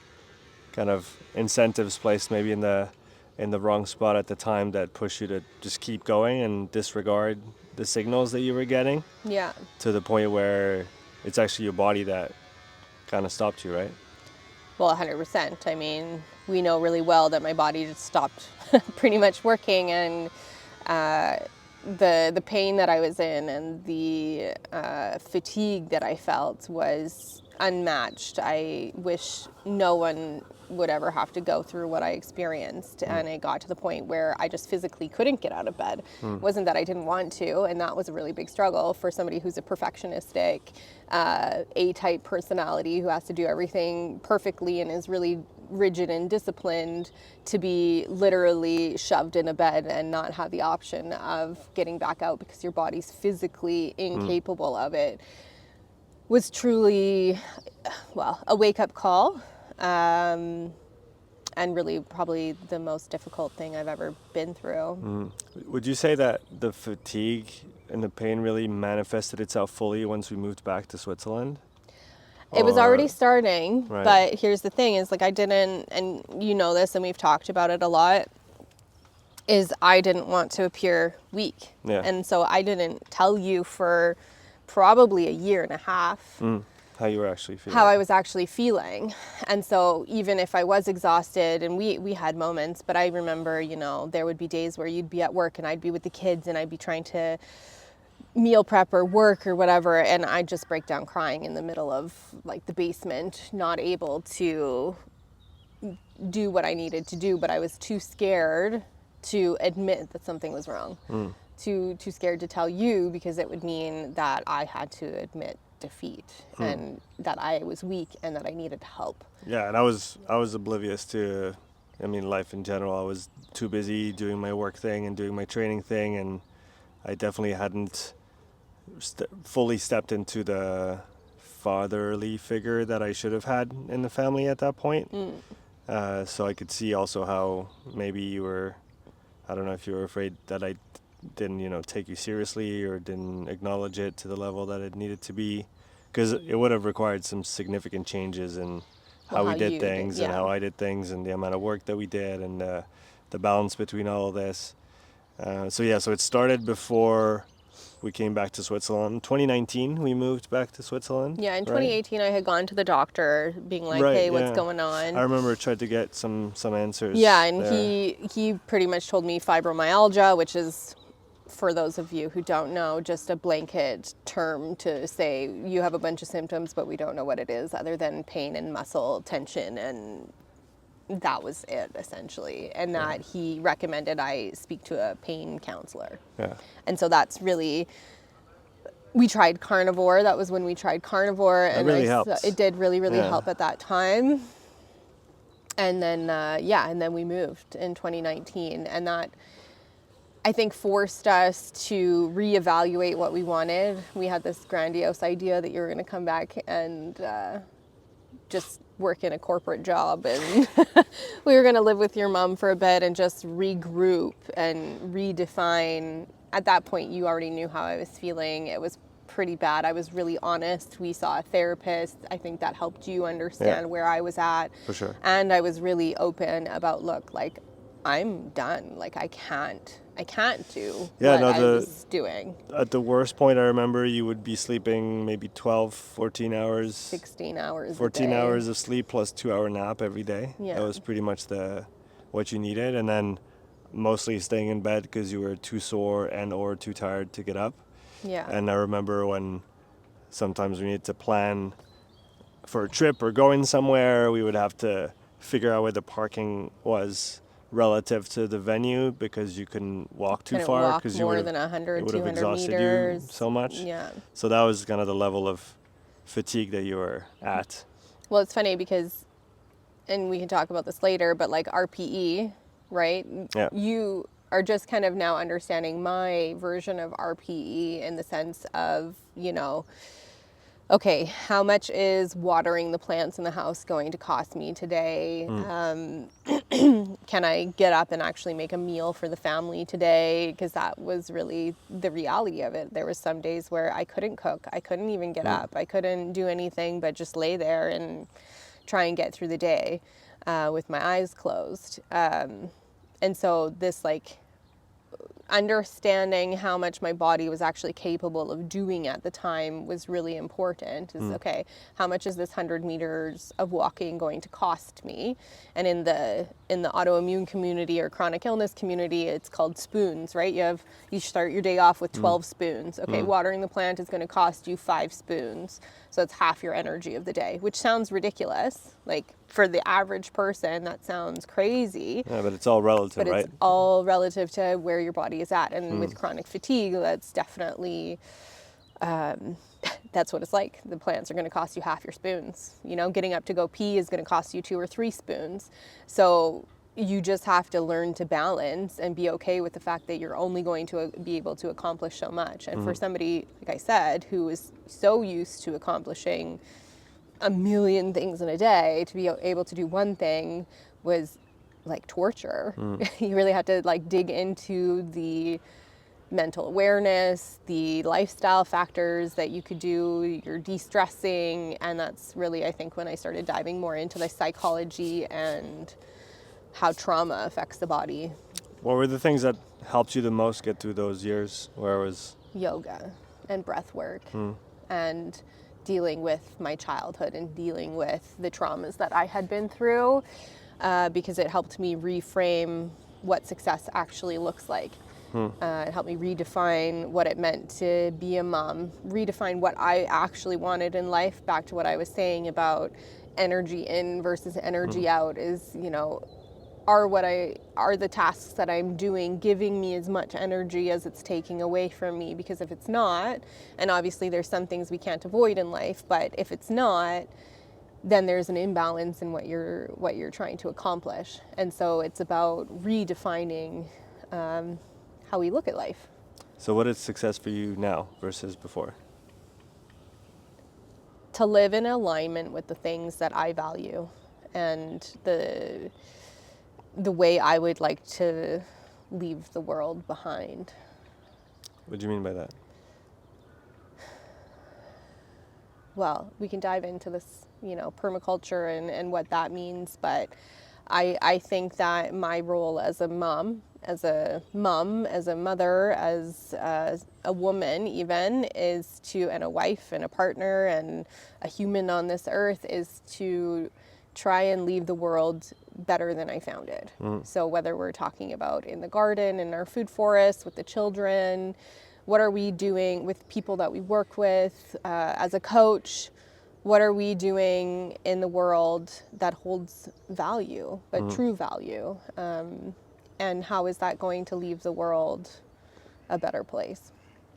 kind of incentives placed maybe in the wrong spot at the time that push you to just keep going and disregard the signals that you were getting. Yeah. To the point where it's actually your body that kind of stopped you, right? Well, 100%. I mean, we know really well that my body just stopped pretty much working, and the pain that I was in and the fatigue that I felt was unmatched. I wish no one would ever have to go through what I experienced. And it got to the point where I just physically couldn't get out of bed. It wasn't that I didn't want to, and that was a really big struggle for somebody who's a perfectionistic, A-type personality who has to do everything perfectly and is really rigid and disciplined, to be literally shoved in a bed and not have the option of getting back out because your body's physically incapable of it, was truly, well, a wake-up call, and really probably the most difficult thing I've ever been through. Would you say that the fatigue and the pain really manifested itself fully once we moved back to Switzerland? It was already starting, Right. but here's the thing is, like, I didn't, and you know this, and we've talked about it a lot, is I didn't want to appear weak. Yeah. And so I didn't tell you for probably a year and a half How you were actually feeling? how I was actually feeling. And so even if I was exhausted, and we had moments, but I remember, you know, there would be days where you'd be at work and I'd be with the kids and I'd be trying to meal prep or work or whatever, and I'd just break down crying in the middle of like the basement, not able to do what I needed to do, but I was too scared to admit that something was wrong. Too scared to tell you, because it would mean that I had to admit defeat and that I was weak and that I needed help. Yeah, and I was oblivious to, I mean, life in general. I was too busy doing my work thing and doing my training thing, and I definitely hadn't fully stepped into the fatherly figure that I should have had in the family at that point. So I could see also how maybe you were, I don't know if you were afraid that I didn't, you know, take you seriously or didn't acknowledge it to the level that it needed to be, because it would have required some significant changes in how we did things and how I did things and the amount of work that we did and the balance between all of this. So it started before we came back to Switzerland. 2019, we moved back to Switzerland. Yeah, in right? 2018, I had gone to the doctor being like, Right, hey, what's yeah. going on? I remember tried to get some answers. Yeah, and there. he pretty much told me fibromyalgia, which is, for those of you who don't know, just a blanket term to say you have a bunch of symptoms, but we don't know what it is other than pain and muscle tension, and that was it essentially. And that he recommended I speak to a pain counselor. Yeah. And so that's really, we tried carnivore. That was when we tried carnivore, and really helped. It did really Yeah. help at that time. And then and then we moved in 2019, and that, I think, forced us to reevaluate what we wanted. We had this grandiose idea that you were going to come back and just work in a corporate job, and we were going to live with your mom for a bit and just regroup and redefine. At that point, you already knew how I was feeling. It was pretty bad. I was really honest. We saw a therapist. I think that helped you understand where I was at. For sure. And I was really open about, look, like, I'm done. Like, I can't do what I was doing. At the worst point, I remember you would be sleeping maybe 12, 14 hours. 16 hours 14 a day. hours of sleep plus 2-hour nap every day. Yeah. That was pretty much what you needed. And then mostly staying in bed because you were too sore and or too tired to get up. Yeah. And I remember when sometimes we needed to plan for a trip or going somewhere, we would have to figure out where the parking was relative to the venue because you couldn't walk too far because you more would than 100, it would have 200 exhausted meters. you so much. Yeah. So that was kind of the level of fatigue that you were at. Well, it's funny because, and we can talk about this later, but like RPE, right? Yeah. You are just kind of now understanding my version of RPE in the sense of, you know, okay, how much is watering the plants in the house going to cost me today? Can I get up and actually make a meal for the family today? Because that was really the reality of it. There was some days where I couldn't cook. I couldn't even get up. I couldn't do anything but just lay there and try and get through the day with my eyes closed. And so this, like, understanding how much my body was actually capable of doing at the time was really important. Is okay, how much is this 100 meters of walking going to cost me? And in the autoimmune community or chronic illness community, it's called spoons, right? You start your day off with 12 spoons. Okay, watering the plant is going to cost you 5 spoons. So it's half your energy of the day, which sounds ridiculous. Like for the average person, that sounds crazy. Yeah, but it's all relative, But right? it's all relative to where your body is at. And with chronic fatigue, that's definitely, that's what it's like. The plants are going to cost you half your spoons. You know, getting up to go pee is going to cost you 2 or 3 spoons. So you just have to learn to balance and be okay with the fact that you're only going to be able to accomplish so much. And for somebody, like I said, who is so used to accomplishing a million things in a day, to be able to do one thing was like torture. You really had to like dig into the mental awareness, the lifestyle factors that you could do, your de-stressing, and that's really, I think, when I started diving more into the psychology and how trauma affects the body. What were the things that helped you the most get through those years where it was... Yoga and breath work and dealing with my childhood and dealing with the traumas that I had been through, because it helped me reframe what success actually looks like. It helped me redefine what it meant to be a mom, redefine what I actually wanted in life, back to what I was saying about energy in versus energy out is, you know, are the tasks that I'm doing giving me as much energy as it's taking away from me? Because if it's not, and obviously there's some things we can't avoid in life, but if it's not, then there's an imbalance in what you're trying to accomplish. And so it's about redefining how we look at life. So what is success for you now versus before? To live in alignment with the things that I value and the way I would like to leave the world behind. What do you mean by that? Well, we can dive into this, you know, permaculture and what that means, but I think that my role as a mom, as a mother, as a woman even, is to, and a wife and a partner and a human on this earth, is to try and leave the world better than I found it. So whether we're talking about in the garden, in our food forest, with the children, what are we doing with people that we work with, as a coach, what are we doing in the world that holds value, but true value? And how is that going to leave the world a better place?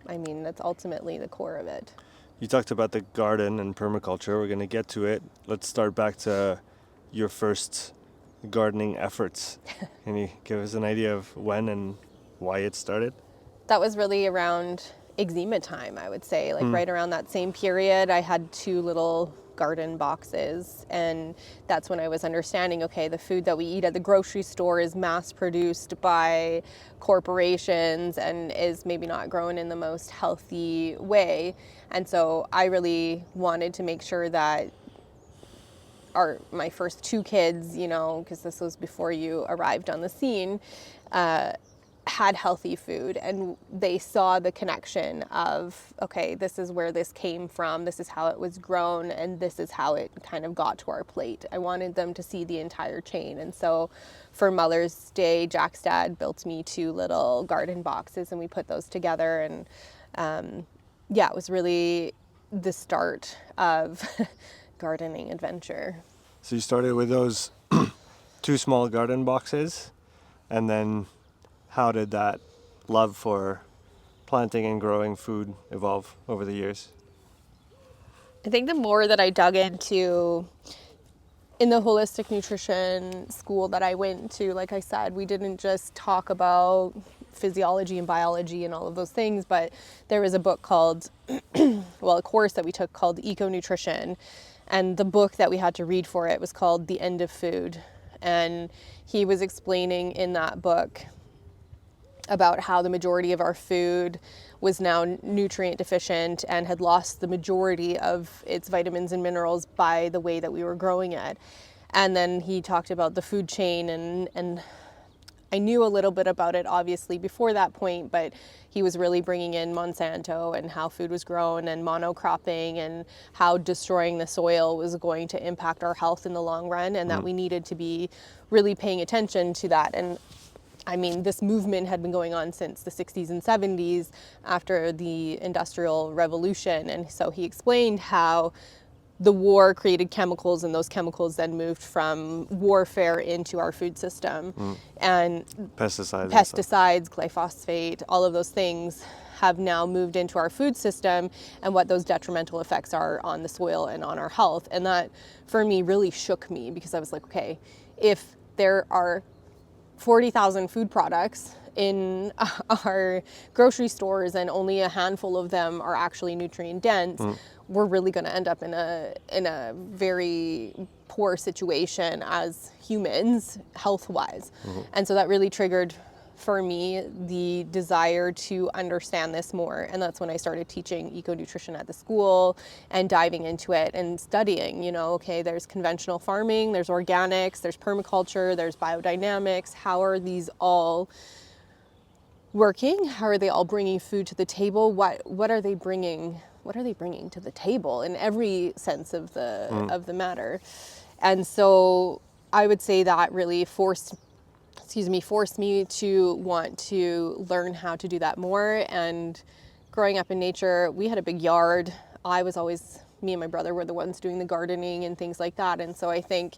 I mean, that's ultimately the core of it. You talked about the garden and permaculture. We're going to get to it. Let's start back to your first gardening efforts. Can you give us an idea of when and why it started? That was really around eczema time, I would say. Like right around that same period, I had 2 little garden boxes, and that's when I was understanding, okay, the food that we eat at the grocery store is mass produced by corporations and is maybe not grown in the most healthy way. And so I really wanted to make sure that my first 2 kids, you know, because this was before you arrived on the scene, had healthy food, and they saw the connection of, okay, this is where this came from, this is how it was grown, and this is how it kind of got to our plate. I wanted them to see the entire chain. And so for Mother's Day, Jack's dad built me 2 little garden boxes, and we put those together, and yeah, it was really the start of gardening adventure. So you started with those 2 small garden boxes, and then how did that love for planting and growing food evolve over the years? I think the more that I dug into, in the holistic nutrition school that I went to, like I said, we didn't just talk about physiology and biology and all of those things, but there was a book called, well, a course that we took called Eco Nutrition, and the book that we had to read for it was called The End of Food. And he was explaining in that book about how the majority of our food was now nutrient deficient and had lost the majority of its vitamins and minerals by the way that we were growing it. And then he talked about the food chain and I knew a little bit about it obviously before that point, but he was really bringing in Monsanto and how food was grown and monocropping and how destroying the soil was going to impact our health in the long run, and that we needed to be really paying attention to that. And I mean, this movement had been going on since the 60s and 70s after the Industrial Revolution. And so he explained how the war created chemicals, and those chemicals then moved from warfare into our food system. And pesticides, glyphosate, all of those things have now moved into our food system, and what those detrimental effects are on the soil and on our health. And that, for me, really shook me, because I was like, okay, if there are 40,000 food products in our grocery stores and only a handful of them are actually nutrient dense, we're really going to end up in a very poor situation as humans, health-wise. And so that really triggered for me the desire to understand this more, and that's when I started teaching eco-nutrition at the school and diving into it and studying, you know, okay, there's conventional farming, there's organics, there's permaculture, there's biodynamics. How are these all working? How are they all bringing food to the table? What are they bringing to the table in every sense of the matter? And so I would say that really forced me to want to learn how to do that more. And growing up in nature, we had a big yard. Me and my brother were the ones doing the gardening and things like that. And so I think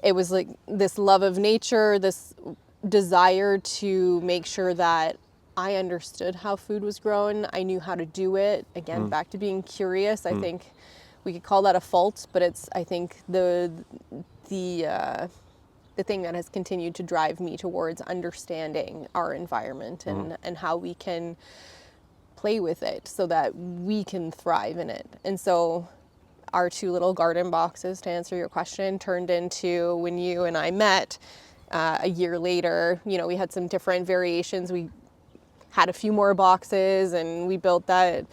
it was like this love of nature, this desire to make sure that I understood how food was grown. I knew how to do it. Again, back to being curious. I think we could call that a fault, but it's, I think, the thing that has continued to drive me towards understanding our environment and how we can play with it so that we can thrive in it. And so our 2 little garden boxes, to answer your question, turned into, when you and I met a year later, you know, we had some different variations. We had a few more boxes, and we built that,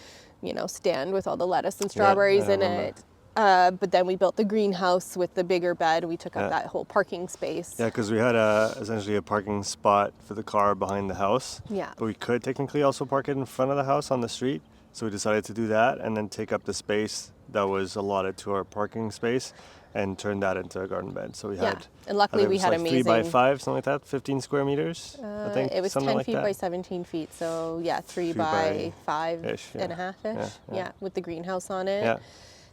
you know, stand with all the lettuce and strawberries in it. But then we built the greenhouse with the bigger bed. We took up that whole parking space. Yeah, because we had essentially a parking spot for the car behind the house. Yeah. But we could technically also park it in front of the house on the street. So we decided to do that and then take up the space that was allotted to our parking space and turn that into a garden bed. So we had, and luckily we had like amazing 3 by 5, something like that, 15 square meters. I think it was 10 like feet that. by 17 feet. So yeah, 3 by 5 and a half ish. Yeah, with the greenhouse on it. Yeah.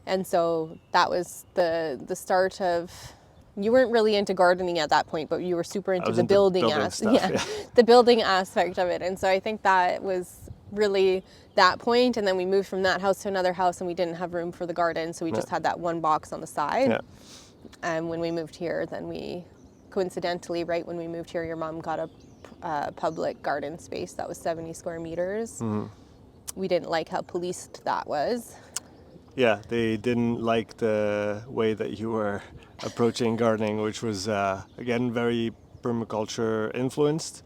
And so that was the start of. You weren't really into gardening at that point, but you were super into the building the building aspect of it. And so I think that was really that point. And then we moved from that house to another house, and we didn't have room for the garden, so we just had that one box on the side. Yeah. And when we moved here, then we coincidentally, right when we moved here, your mom got a public garden space that was 70 square meters. We didn't like how policed that was. Yeah, they didn't like the way that you were approaching gardening, which was, again, very permaculture influenced.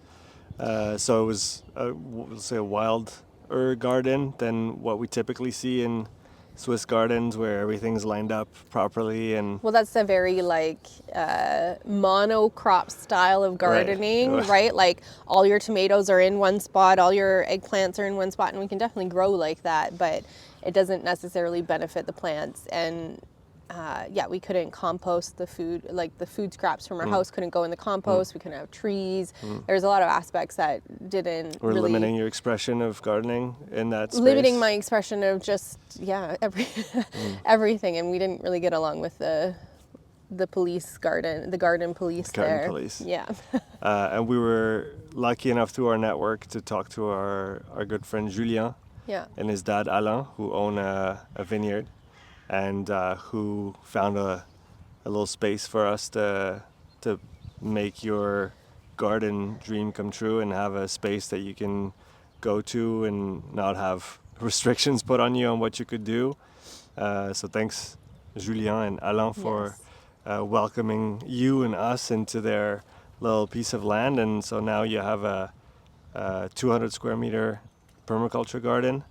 So it was, we'll say, a wilder garden than what we typically see in Swiss gardens, where everything's lined up properly. And well, that's a very monocrop style of gardening, right? Like all your tomatoes are in one spot, all your eggplants are in one spot, and we can definitely grow like that, but it doesn't necessarily benefit the plants. And we couldn't compost the food, like the food scraps from our house couldn't go in the compost. We couldn't have trees. There's a lot of aspects that didn't We're really... limiting your expression of gardening in that space. Limiting my expression of just, everything. And we didn't really get along with the garden police there. Garden police. Yeah. And we were lucky enough through our network to talk to our good friend Julien and his dad Alain, who own a vineyard, and who found a little space for us to make your garden dream come true and have a space that you can go to and not have restrictions put on you on what you could do. So thanks, Julien and Alain, for welcoming you and us into their little piece of land. And so now you have a 200 square meter permaculture garden.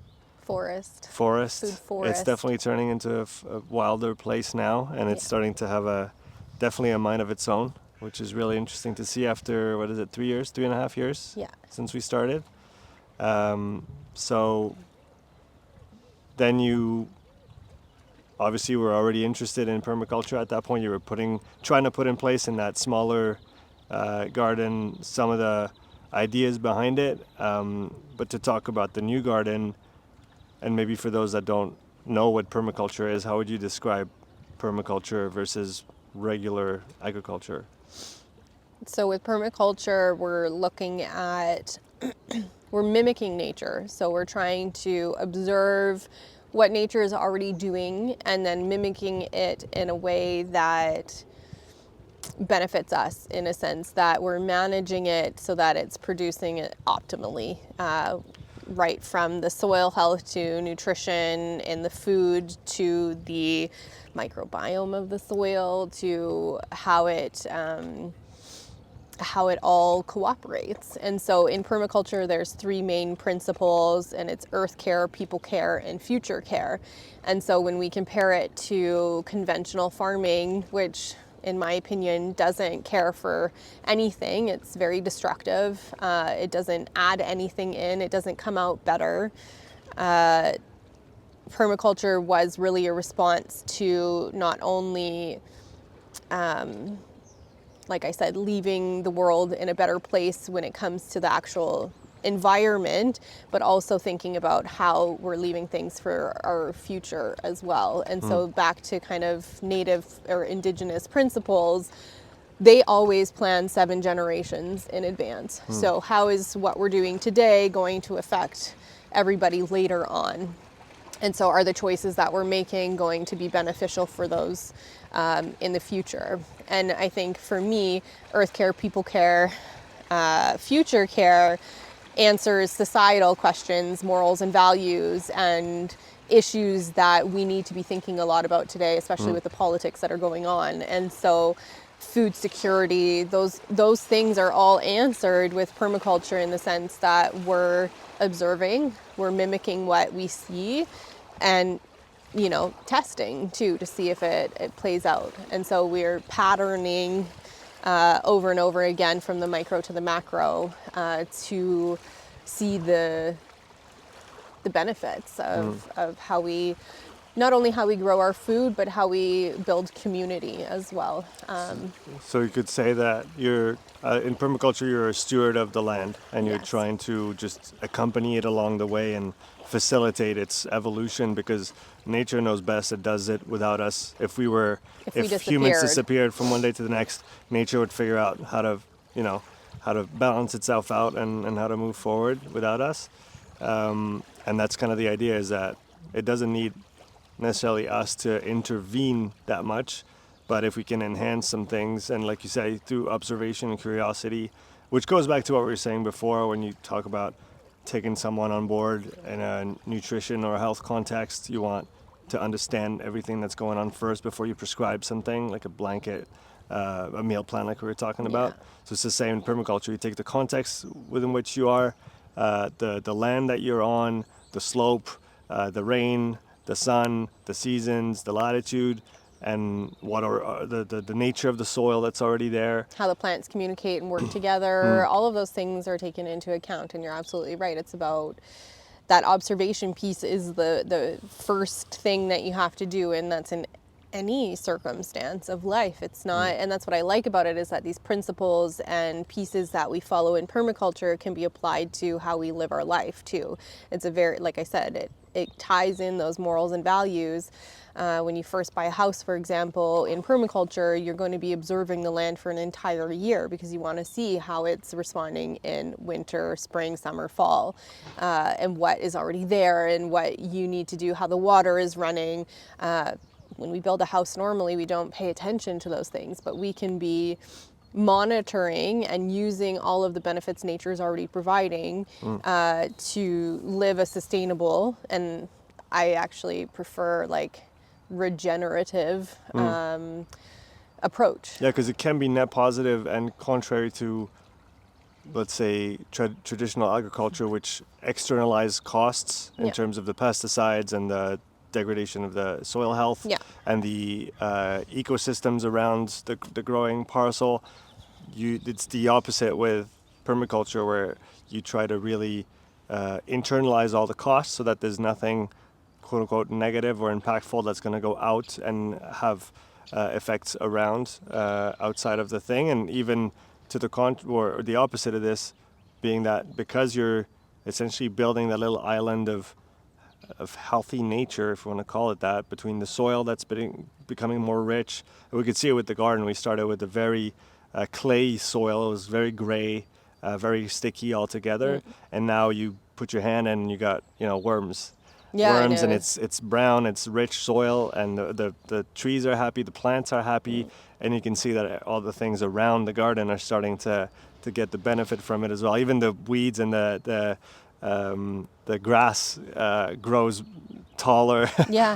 Forest. Food forest. It's definitely turning into a wilder place now, and it's starting to have definitely a mind of its own. which is really interesting to see after, 3.5 years Yeah. since we started. So then you obviously were already interested in permaculture at that point. You were trying to put in place in that smaller garden some of the ideas behind it. But to talk about the new garden, and maybe for those that don't know what permaculture is, how would you describe permaculture versus regular agriculture? So with permaculture, we're looking at, we're mimicking nature. So we're trying to observe what nature is already doing and then mimicking it in a way that benefits us, in a sense that we're managing it so that it's producing it optimally, right from the soil health to nutrition in the food to the microbiome of the soil to how it all cooperates. And so in permaculture, there's three main principles, and it's earth care, people care, and future care. And so when we compare it to conventional farming, which in my opinion doesn't care for anything, it's very destructive, it doesn't add anything in, it doesn't come out better. Permaculture was really a response to not only like I said, leaving the world in a better place when it comes to the actual environment, but also thinking about how we're leaving things for our future as well. And so back to kind of native or indigenous principles, they always plan 7 generations in advance. So how is what we're doing today going to affect everybody later on? And so are the choices that we're making going to be beneficial for those in the future? And I think for me, earth care, people care, future care answers societal questions, morals and values, and issues that we need to be thinking a lot about today, especially with the politics that are going on. And so food security, those things are all answered with permaculture, in the sense that we're observing, we're mimicking what we see, and testing too, to see if it plays out. And so we're patterning over and over again from the micro to the macro to see the benefits of how we, not only how we grow our food, but how we build community as well. So you could say that you're in permaculture, you're a steward of the land, and you're Yes. trying to just accompany it along the way and facilitate its evolution, because nature knows best. It does it without us. If humans disappeared. disappeared from one day to the next, nature would figure out how to balance itself out and how to move forward without us. And that's kind of the idea, is that it doesn't need necessarily us to intervene that much, but if we can enhance some things, and like you say, through observation and curiosity, which goes back to what we were saying before when you talk about taking someone on board in a nutrition or a health context, you want to understand everything that's going on first before you prescribe something, like a blanket, a meal plan like we were talking about. Yeah. So it's the same in permaculture. You take the context within which you are, the land that you're on, the slope, the rain, the sun, the seasons, the latitude, and what are the nature of the soil that's already there. How the plants communicate and work together, all of those things are taken into account. And you're absolutely right. It's about that observation piece is the first thing that you have to do, and that's in any circumstance of life. It's not, and that's what I like about it, is that these principles and pieces that we follow in permaculture can be applied to how we live our life too. It's a very, like I said, it ties in those morals and values. When you first buy a house, for example, in permaculture, you're going to be observing the land for an entire year, because you want to see how it's responding in winter, spring, summer, fall, and what is already there and what you need to do, how the water is running. When we build a house, normally we don't pay attention to those things, but we can be monitoring and using all of the benefits nature is already providing to live a sustainable, and I actually prefer like regenerative approach. Yeah, because it can be net positive, and contrary to, let's say, traditional agriculture, which externalize costs in terms of the pesticides and the degradation of the soil health and the ecosystems around the growing parcel. it's the opposite with permaculture, where you try to really internalize all the costs so that there's nothing quote unquote negative or impactful that's going to go out and have effects around outside of the thing. And even to the or the opposite of this being that because you're essentially building that little island of healthy nature, if you want to call it that, between the soil that's becoming more rich. And we could see it with the garden. We started with a very clay soil. It was very gray, very sticky altogether. And now you put your hand in and you got, worms. Worms, and it's brown, it's rich soil, and the trees are happy, the plants are happy, and you can see that all the things around the garden are starting to get the benefit from it as well. Even the weeds and the grass grows taller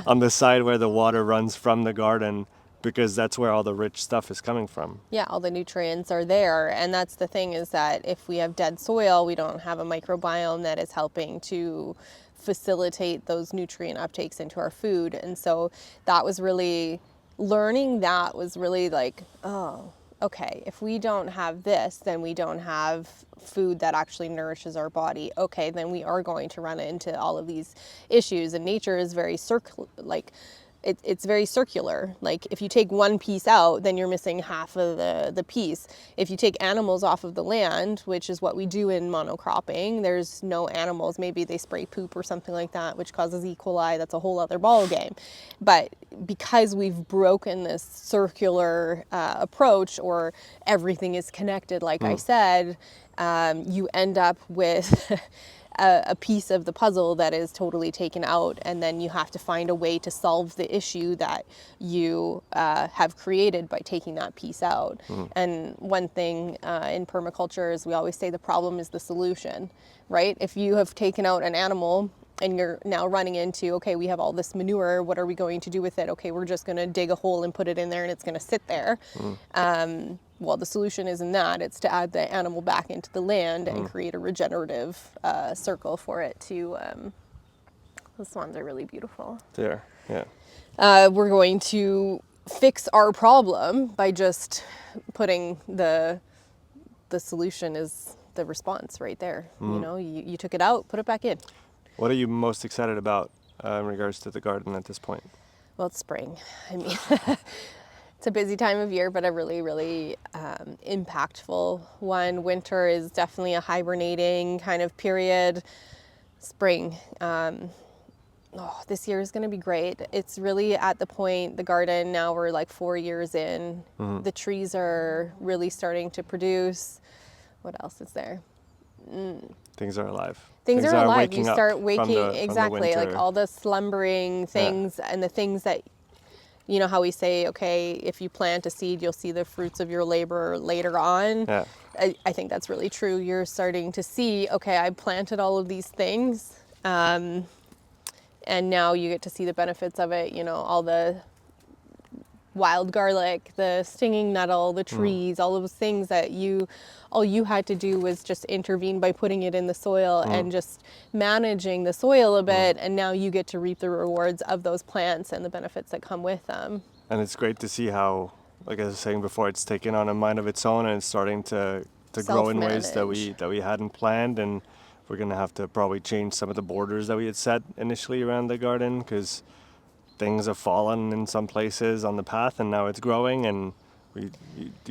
on the side where the water runs from the garden, because that's where all the rich stuff is coming from. Yeah, all the nutrients are there. And that's the thing, is that if we have dead soil, we don't have a microbiome that is helping to facilitate those nutrient uptakes into our food. And so that was really, learning that was really like, oh, okay, if we don't have this, then we don't have food that actually nourishes our body. Okay, then we are going to run into all of these issues. And nature is very it's very circular. Like if you take one piece out, then you're missing half of the piece. If you take animals off of the land, which is what we do in monocropping, there's no animals. Maybe they spray poop or something like that, which causes E. coli. That's a whole other ball game. But because we've broken this circular approach, or everything is connected, like I said, you end up with a piece of the puzzle that is totally taken out, and then you have to find a way to solve the issue that you have created by taking that piece out. And one thing in permaculture is we always say the problem is the solution, right? If you have taken out an animal and you're now running into, okay, we have all this manure, what are we going to do with it? Okay, we're just going to dig a hole and put it in there and it's going to sit there. Well, the solution isn't that. It's to add the animal back into the land and create a regenerative circle for it to... the swans are really beautiful. There, yeah. We're going to fix our problem by just putting the solution is the response right there. You took it out, put it back in. What are you most excited about in regards to the garden at this point? Well, it's spring. I mean, it's a busy time of year, but a really, really impactful one. Winter is definitely a hibernating kind of period. Spring, this year is going to be great. It's really at the point, the garden, now we're like 4 years in. The trees are really starting to produce. What else is there? Things are alive. Things are alive. You start waking, exactly, like all the slumbering things and the things that, how we say, okay, if you plant a seed, you'll see the fruits of your labor later on. Yeah. I think that's really true. You're starting to see, okay, I planted all of these things, and now you get to see the benefits of it, all the wild garlic, the stinging nettle, the trees, all of those things that all you had to do was just intervene by putting it in the soil and just managing the soil a bit, and now you get to reap the rewards of those plants and the benefits that come with them. And it's great to see how, like I was saying before, it's taken on a mind of its own, and it's starting to grow in ways that we hadn't planned. And we're going to have to probably change some of the borders that we had set initially around the garden, because things have fallen in some places on the path, and now it's growing, and you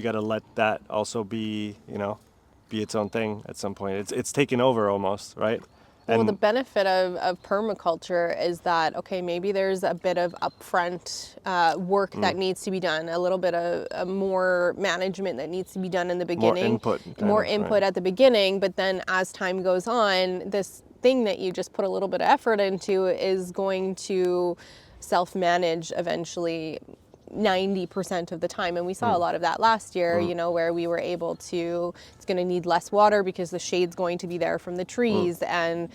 got to let that also be its own thing at some point. It's taken over almost, right? Well, the benefit of permaculture is that, okay, maybe there's a bit of upfront work that needs to be done, a little bit of more management that needs to be done in the beginning. More input at the beginning, but then as time goes on, this thing that you just put a little bit of effort into is going to self-manage eventually 90% of the time. And we saw a lot of that last year, where we were able to, it's going to need less water because the shade's going to be there from the trees. And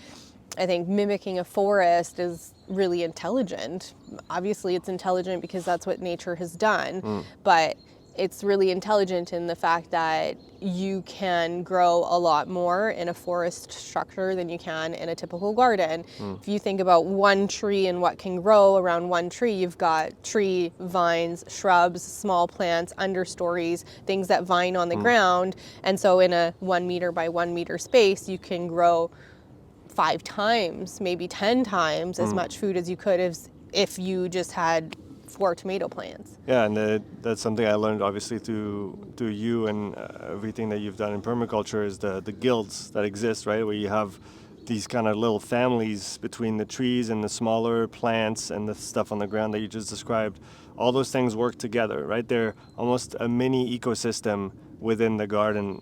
I think mimicking a forest is really intelligent. Obviously it's intelligent because that's what nature has done, but it's really intelligent in the fact that you can grow a lot more in a forest structure than you can in a typical garden. If you think about one tree and what can grow around one tree, you've got tree, vines, shrubs, small plants, understories, things that vine on the ground. And so in a 1 meter by 1 meter space, you can grow 5 times, maybe 10 times as much food as you could if you just had 4 tomato plants. Yeah, and that's something I learned obviously through you and everything that you've done in permaculture is the guilds that exist, right? Where you have these kind of little families between the trees and the smaller plants and the stuff on the ground that you just described. All those things work together, right? They're almost a mini ecosystem within the garden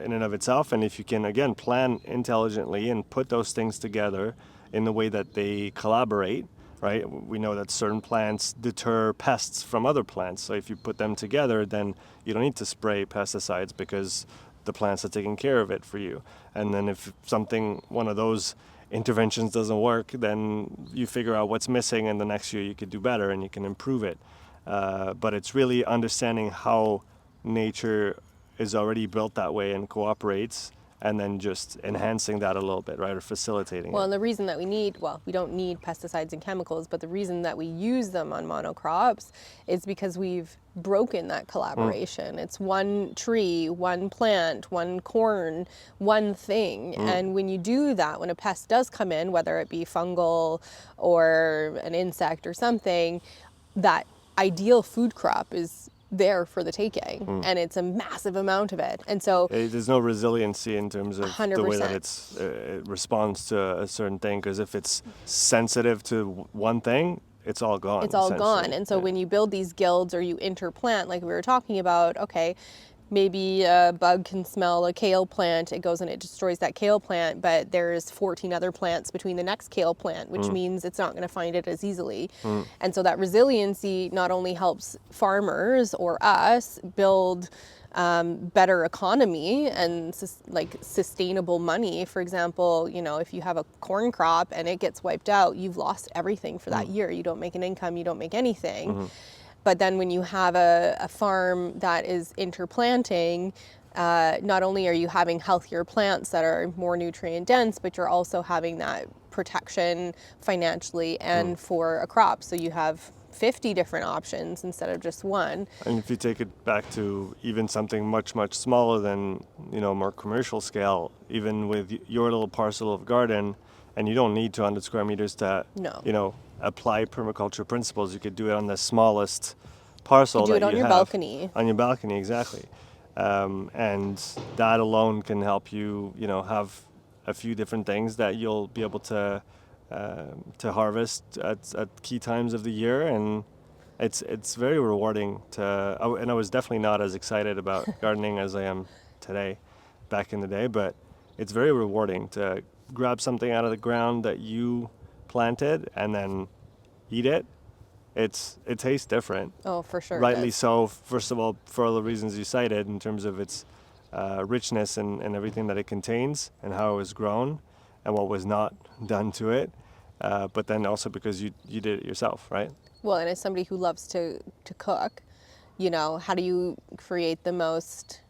in and of itself. And if you can, again, plan intelligently and put those things together in the way that they collaborate, right? We know that certain plants deter pests from other plants. So if you put them together, then you don't need to spray pesticides because the plants are taking care of it for you. And then if one of those interventions doesn't work, then you figure out what's missing, and the next year you could do better and you can improve it. But it's really understanding how nature is already built that way and cooperates, and then just enhancing that a little bit, right, or facilitating Well, it. and the reason that we don't need pesticides and chemicals, but the reason that we use them on monocrops is because we've broken that collaboration. It's one tree, one plant, one corn, one thing. And when you do that, when a pest does come in, whether it be fungal or an insect or something, that ideal food crop is there for the taking, and it's a massive amount of it. And so There's no resiliency in terms of the way that 100%. it responds to a certain thing, because if it's sensitive to one thing, it's all gone. It's all essentially. gone. And so when you build these guilds or you interplant, like we were talking about, okay, maybe a bug can smell a kale plant, it goes and it destroys that kale plant, but there's 14 other plants between the next kale plant, which means it's not going to find it as easily. And so that resiliency not only helps farmers or us build better economy and sustainable money. For example, if you have a corn crop and it gets wiped out, you've lost everything for that year. You don't make an income, you don't make anything. But then when you have a farm that is interplanting, not only are you having healthier plants that are more nutrient dense, but you're also having that protection financially and for a crop. So you have 50 different options instead of just one. And if you take it back to even something much, much smaller than, more commercial scale, even with your little parcel of garden, and you don't need 200 square meters to, No. Apply permaculture principles. You could do it on the smallest parcel You do that it on you your have. balcony. On your balcony, exactly. And that alone can help you, have a few different things that you'll be able to harvest at key times of the year, and it's very rewarding and I was definitely not as excited about gardening as I am today, back in the day, but it's very rewarding to grab something out of the ground that you planted and then eat it. It tastes different. Oh, for sure. Rightly so. First of all, for all the reasons you cited in terms of its richness and everything that it contains and how it was grown and what was not done to it. But then also because you did it yourself, right? Well, and as somebody who loves to cook, how do you create the most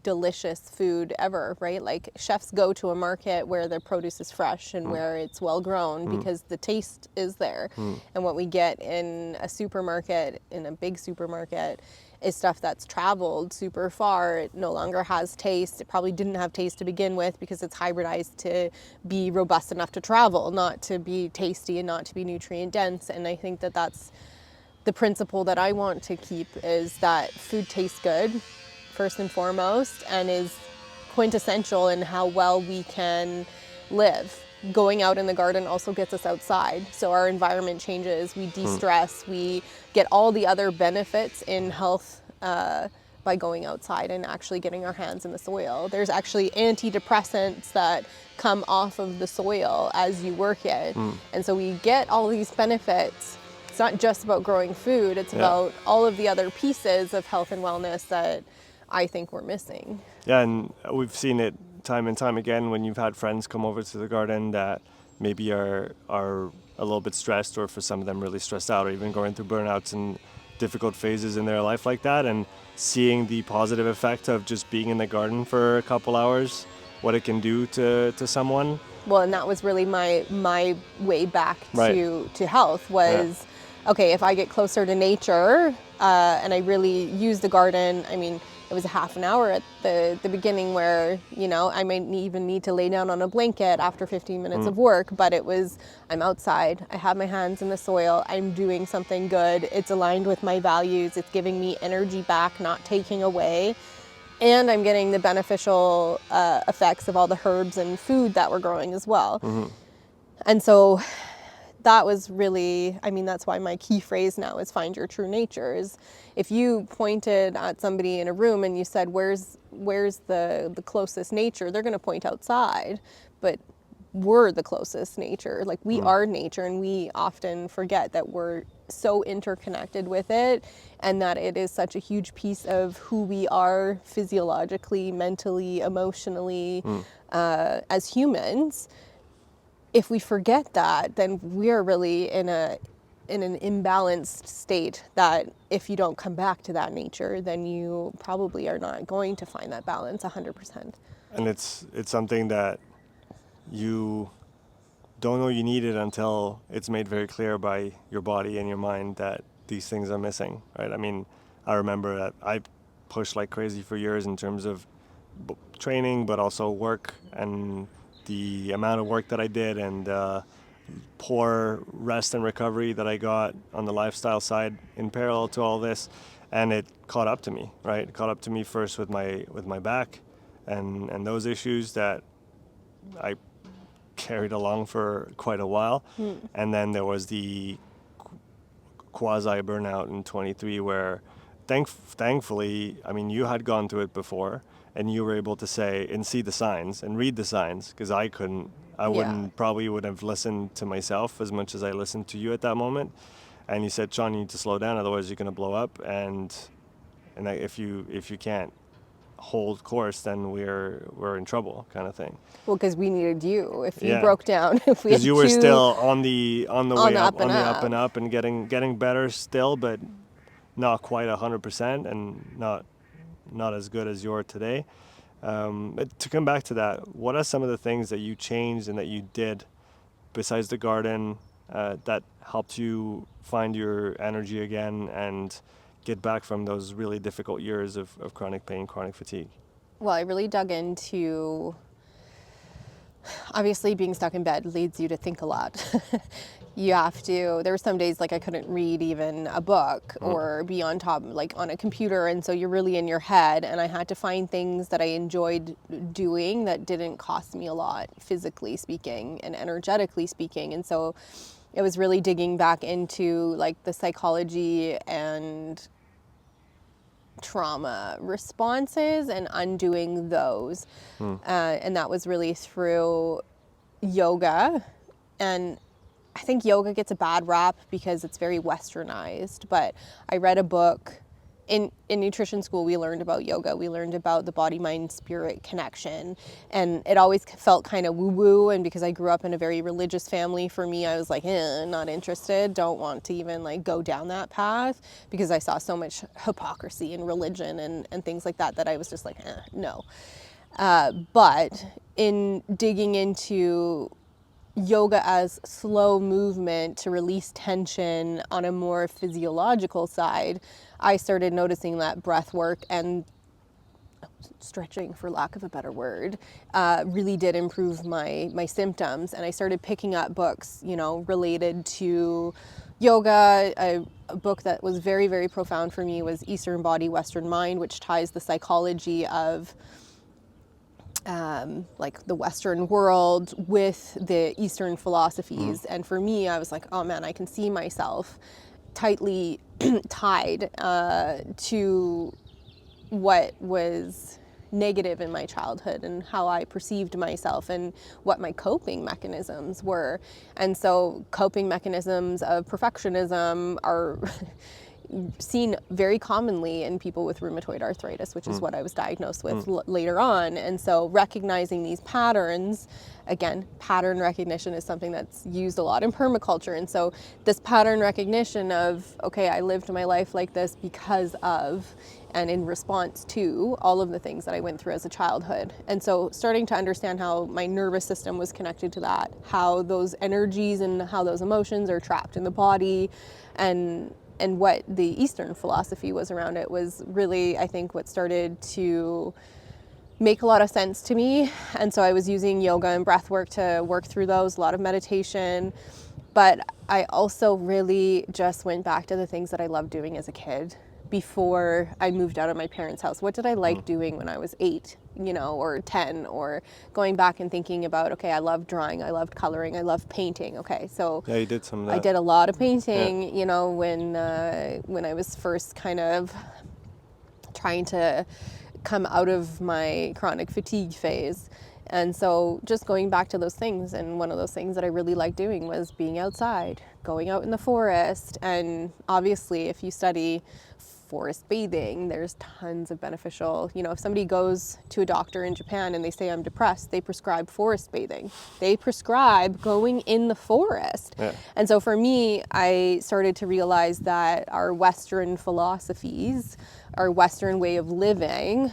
delicious food ever, right? Like chefs go to a market where the produce is fresh and where it's well grown because the taste is there. And what we get in a supermarket, in a big supermarket, is stuff that's traveled super far. It no longer has taste. It probably didn't have taste to begin with because it's hybridized to be robust enough to travel, not to be tasty and not to be nutrient dense. And I think that that's the principle that I want to keep, is that food tastes good first and foremost, and is quintessential in how well we can live. Going out in the garden also gets us outside, so our environment changes, we de-stress, we get all the other benefits in health by going outside and actually getting our hands in the soil. There's actually antidepressants that come off of the soil as you work it, and so we get all these benefits. It's not just about growing food, it's about all of the other pieces of health and wellness that I think we're missing. Yeah, and we've seen it time and time again when you've had friends come over to the garden that maybe are a little bit stressed, or for some of them really stressed out, or even going through burnouts, and difficult phases in their life like that, and seeing the positive effect of just being in the garden for a couple hours, what it can do to someone. Well, and that was really my way back Right. to health was, okay, if I get closer to nature, and I really use the garden. I mean, it was a half an hour at the beginning where, you know, I might even need to lay down on a blanket after 15 minutes of work, but it was, I'm outside, I have my hands in the soil, I'm doing something good, it's aligned with my values, it's giving me energy back, not taking away. And I'm getting the beneficial effects of all the herbs and food that we're growing as well. And so that was really, I mean, that's why my key phrase now is find your true nature. Is if you pointed at somebody in a room and you said, where's the closest nature, they're going to point outside. But we're the closest nature. Like, we are nature, and we often forget that we're so interconnected with it, and that it is such a huge piece of who we are physiologically, mentally, emotionally, as humans. If we forget that, then we're really in an imbalanced state that if you don't come back to that nature, then you probably are not going to find that balance 100%. And it's something that you don't know you need it until it's made very clear by your body and your mind that these things are missing, right? I mean, I remember that I pushed like crazy for years in terms of training, but also work, and the amount of work that I did, and poor rest and recovery that I got on the lifestyle side in parallel to all this. And it caught up to me, right? It caught up to me first with my back and those issues that I carried along for quite a while. And then there was the quasi burnout in 23 where thankfully, I mean, you had gone through it before and you were able to say and see the signs and read the signs, because I couldn't. I probably wouldn't have listened to myself as much as I listened to you at that moment. And you said, Sean, you need to slow down, otherwise you're going to blow up. And if you can't hold course, then we're in trouble, kind of thing. Well, because we needed you. If you broke down, if we had because you were still on the way up, on the up and up, and getting better still, but not quite 100%, and not as good as you are today. But to come back to that, what are some of the things that you changed and that you did besides the garden that helped you find your energy again and get back from those really difficult years of chronic pain, chronic fatigue? Well, I really dug into, obviously being stuck in bed leads you to think a lot. You have to, there were some days like I couldn't read even a book or be on top, like on a computer. And so you're really in your head, and I had to find things that I enjoyed doing that didn't cost me a lot, physically speaking and energetically speaking. And so it was really digging back into like the psychology and trauma responses and undoing those. And that was really through yoga. And I think yoga gets a bad rap because it's very westernized, but I read a book in nutrition school. We learned about yoga. We learned about the body, mind, spirit connection. And it always felt kind of woo woo. And because I grew up in a very religious family, for me, I was like, not interested. Don't want to even like go down that path, because I saw so much hypocrisy in religion and things like that I was just like, no. But in digging into yoga as slow movement to release tension on a more physiological side, I started noticing that breath work and stretching, for lack of a better word, really did improve my symptoms. And I started picking up books, related to yoga. A book that was very, very profound for me was Eastern Body, Western Mind, which ties the psychology of like the Western world with the Eastern philosophies. And for me, I was like, oh man, I can see myself tightly tied to what was negative in my childhood and how I perceived myself and what my coping mechanisms were. And so coping mechanisms of perfectionism are seen very commonly in people with rheumatoid arthritis, which is what I was diagnosed with later on. And so recognizing these patterns, again, pattern recognition is something that's used a lot in permaculture. And so this pattern recognition of, okay, I lived my life like this because of, and in response to all of the things that I went through as a childhood. And so starting to understand how my nervous system was connected to that, how those energies and how those emotions are trapped in the body, and what the Eastern philosophy was around it was really, I think, what started to make a lot of sense to me. And so I was using yoga and breath work to work through those, a lot of meditation. But I also really just went back to the things that I loved doing as a kid before I moved out of my parents' house. What did I like doing when I was 8, or 10, or going back and thinking about, okay, I loved drawing, I loved coloring, I loved painting. Okay, so Yeah, you did some of that. I did a lot of painting, when I was first kind of trying to come out of my chronic fatigue phase. And so just going back to those things, and one of those things that I really liked doing was being outside, going out in the forest. And obviously, if you study forest bathing, there's tons of beneficial, if somebody goes to a doctor in Japan and they say I'm depressed, they prescribe forest bathing. They prescribe going in the forest. Yeah. And so for me, I started to realize that our Western philosophies, our Western way of living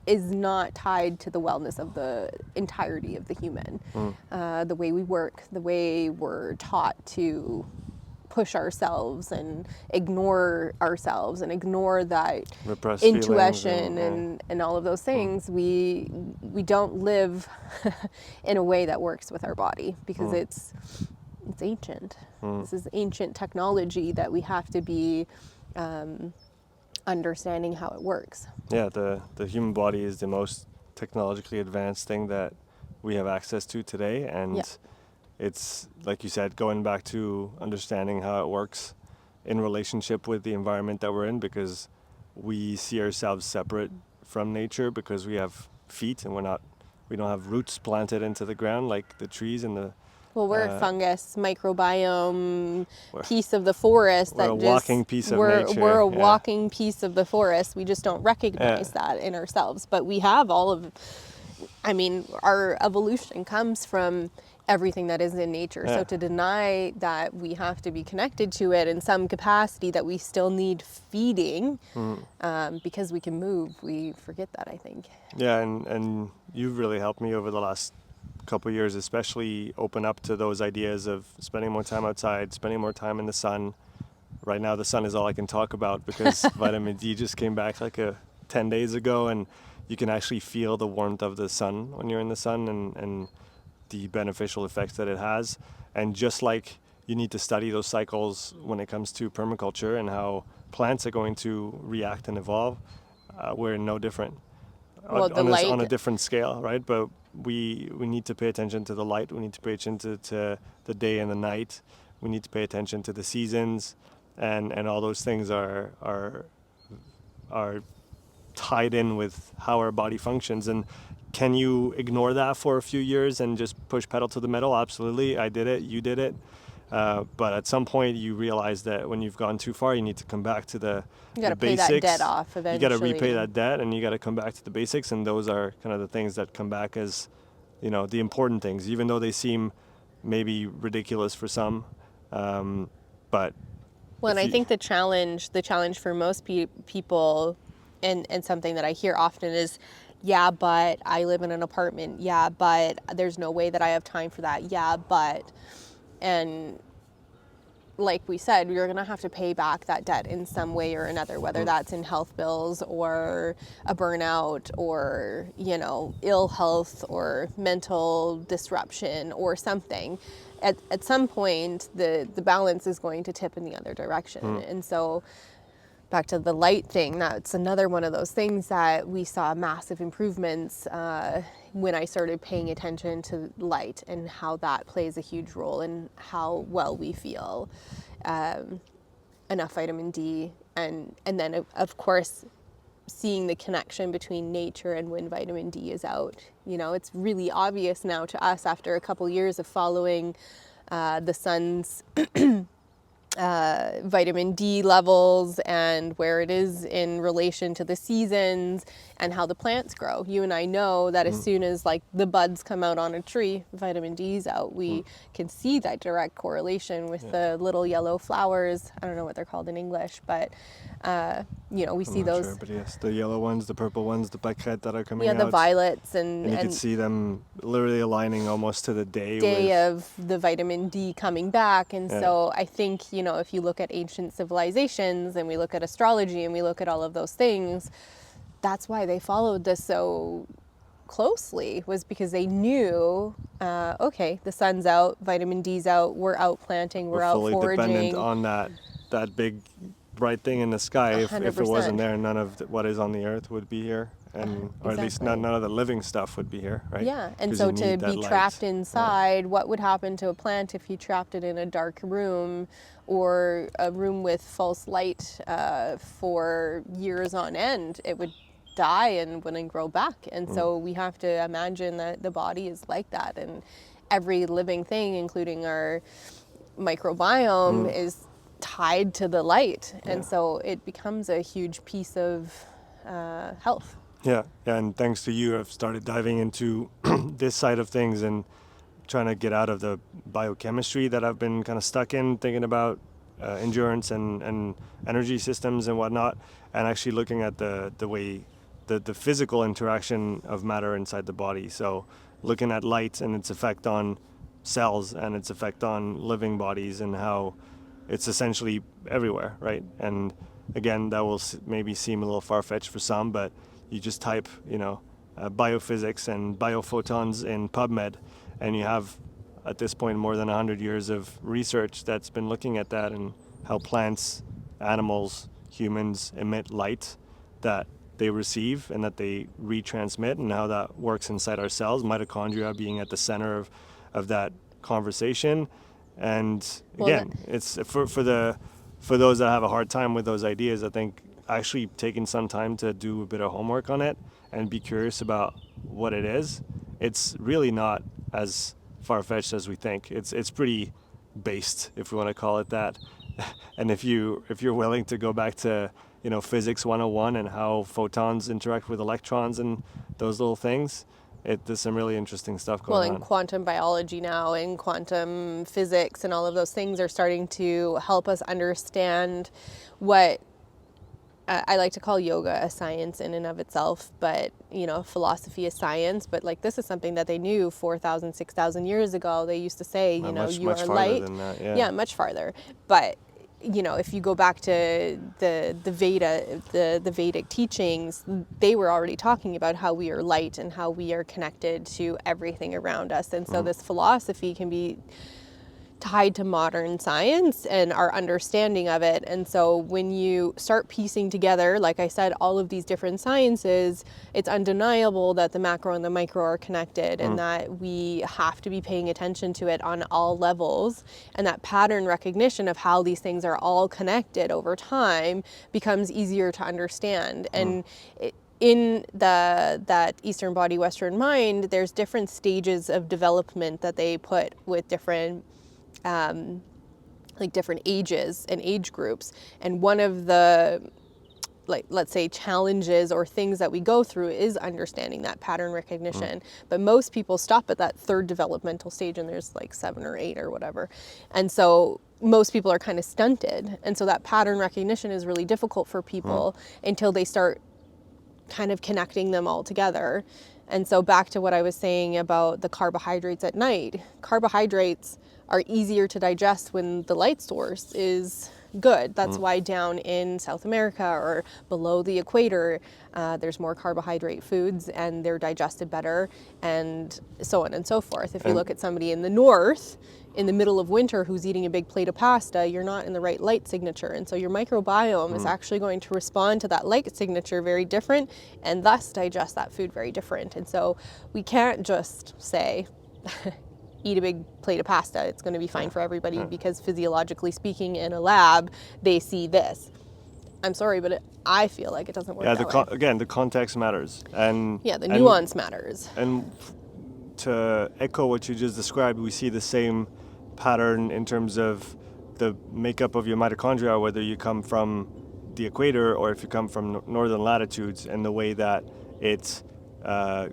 is not tied to the wellness of the entirety of the human. The way we work, the way we're taught to push ourselves and ignore ourselves and ignore that Repressed intuition feelings and all of those things. We don't live in a way that works with our body because it's ancient. This is ancient technology that we have to be understanding how it works. Yeah, the human body is the most technologically advanced thing that we have access to today, and it's, like you said, going back to understanding how it works in relationship with the environment that we're in, because we see ourselves separate from nature because we have feet and we don't have roots planted into the ground like the trees and the Well, we're a fungus, microbiome piece of the forest. We're a walking piece of nature. We're a walking piece of the forest. We just don't recognize that in ourselves. But we have our evolution comes from everything that is in nature. So to deny that we have to be connected to it in some capacity, that we still need feeding because we can move, we forget that, I think. Yeah, and you've really helped me over the last couple of years, especially open up to those ideas of spending more time outside, spending more time in the sun. Right now, the sun is all I can talk about because vitamin D just came back 10 days ago, and you can actually feel the warmth of the sun when you're in the sun and the beneficial effects that it has. And just like you need to study those cycles when it comes to permaculture and how plants are going to react and evolve, we're no different. Well, on a different scale, right? But we need to pay attention to the light. We need to pay attention to the day and the night. We need to pay attention to the seasons, and all those things are tied in with how our body functions. And can you ignore that for a few years and just push pedal to the metal? Absolutely. I did it. You did it. But at some point you realize that when you've gone too far, you need to come back to the basics. You got to pay that debt off eventually. You got to repay that debt, and you got to come back to the basics. And those are kind of the things that come back as, the important things, even though they seem maybe ridiculous for some. But well, and I think the challenge for most people, and something that I hear often is, yeah, but I live in an apartment. Yeah, but there's no way that I have time for that. Yeah, but, and like we said, you're going to have to pay back that debt in some way or another, whether that's in health bills or a burnout or, ill health or mental disruption or something. At some point, the balance is going to tip in the other direction. And so back to the light thing, that's another one of those things that we saw massive improvements when I started paying attention to light and how that plays a huge role in how well we feel, enough vitamin D, and then of course seeing the connection between nature and when vitamin D is out. It's really obvious now to us after a couple years of following the sun's vitamin D levels and where it is in relation to the seasons and how the plants grow. You and I know that as soon as like the buds come out on a tree, vitamin D's out. We can see that direct correlation with the little yellow flowers. I don't know what they're called in English, but you know, we see I'm not those. sure, but yes, the yellow ones, the purple ones, the paquettes that are coming out. Yeah, the violets and you can see them literally aligning almost to the day of the vitamin D coming back. And so I think, you know, if you look at ancient civilizations and we look at astrology and we look at all of those things, that's why they followed this so closely, was because they knew, okay, the sun's out, vitamin D's out, we're out planting, we're out fully foraging. dependent on that big bright thing in the sky. If it 100%. wasn't there, none of what is on the earth would be here, and or at least none of the living stuff would be here, right? Yeah, and 'Cause so you to need that be light. trapped inside, what would happen to a plant if you trapped it in a dark room or a room with false light for years on end? It would die and wouldn't grow back. And so we have to imagine that the body is like that, and every living thing, including our microbiome, is tied to the light. And so it becomes a huge piece of health. Yeah, and thanks to you, I've started diving into this side of things and trying to get out of the biochemistry that I've been kind of stuck in, thinking about endurance and energy systems and whatnot, and actually looking at the way the physical interaction of matter inside the body. So looking at light and its effect on cells and its effect on living bodies and how it's essentially everywhere, right? And again, that will maybe seem a little far-fetched for some, but you just type, biophysics and biophotons in PubMed, and you have, at this point, more than 100 years of research that's been looking at that and how plants, animals, humans emit light that they receive and that they retransmit, and how that works inside our cells, mitochondria being at the center of that conversation. And again, it's for those that have a hard time with those ideas, I think actually taking some time to do a bit of homework on it and be curious about what it is, it's really not as far-fetched as we think. It's pretty based, if we want to call it that. And if you're willing to go back to physics 101 and how photons interact with electrons and those little things, there's some really interesting stuff going on. Well, in quantum biology now and quantum physics and all of those things are starting to help us understand what I like to call yoga a science in and of itself, but philosophy is science. But like, this is something that they knew 4,000, 6,000 years ago. They used to say, you much are farther light. than that, yeah, much farther. But if you go back to the Vedic teachings, they were already talking about how we are light and how we are connected to everything around us. And so this philosophy can be tied to modern science and our understanding of it. And so when you start piecing together, like I said, all of these different sciences, it's undeniable that the macro and the micro are connected, and that we have to be paying attention to it on all levels. And that pattern recognition of how these things are all connected over time becomes easier to understand. And in that Eastern body, Western mind, there's different stages of development that they put with different different ages and age groups. And one of the, let's say, challenges or things that we go through is understanding that pattern recognition. But most people stop at that third developmental stage, and there's 7 or 8 or whatever. And so most people are kind of stunted. And so that pattern recognition is really difficult for people until they start kind of connecting them all together. And so back to what I was saying about the carbohydrates at night. Carbohydrates are easier to digest when the light source is good. That's why down in South America or below the equator, there's more carbohydrate foods and they're digested better, and so on and so forth. If you look at somebody in the north, in the middle of winter, who's eating a big plate of pasta, you're not in the right light signature. And so your microbiome is actually going to respond to that light signature very different, and thus digest that food very different. And so we can't just say, eat a big plate of pasta, it's going to be fine for everybody, because physiologically speaking, in a lab, they see this. I'm sorry, but I feel like it doesn't work that way. Again, the context matters. And the nuance matters. And to echo what you just described, we see the same pattern in terms of the makeup of your mitochondria, whether you come from the equator or if you come from northern latitudes, and the way that it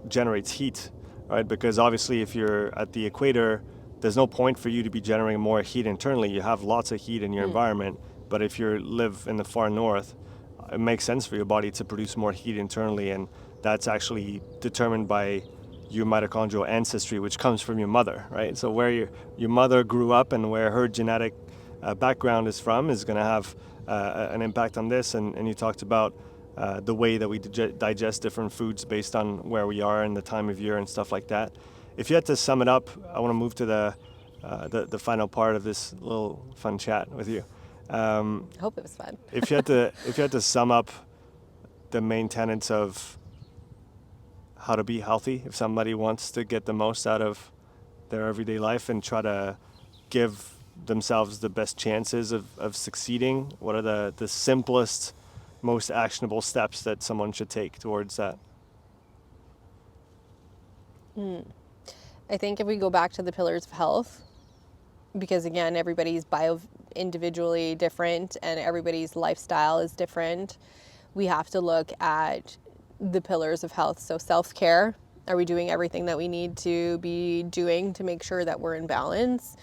generates heat, right? Because obviously if you're at the equator, there's no point for you to be generating more heat internally. You have lots of heat in your environment, but if you live in the far north, it makes sense for your body to produce more heat internally, and that's actually determined by your mitochondrial ancestry, which comes from your mother, right? So where your mother grew up and where her genetic background is from is going to have an impact on this. And you talked about the way that we digest different foods based on where we are and the time of year and stuff like that. If you had to sum it up, I want to move to the final part of this little fun chat with you. I hope it was fun. If you had to sum up the main tenets of how to be healthy, if somebody wants to get the most out of their everyday life and try to give themselves the best chances of succeeding, what are the simplest, most actionable steps that someone should take towards that? I think if we go back to the pillars of health, because again, everybody's individually different and everybody's lifestyle is different, we have to look at the pillars of health. So self-care, are we doing everything that we need to be doing to make sure that we're in balance?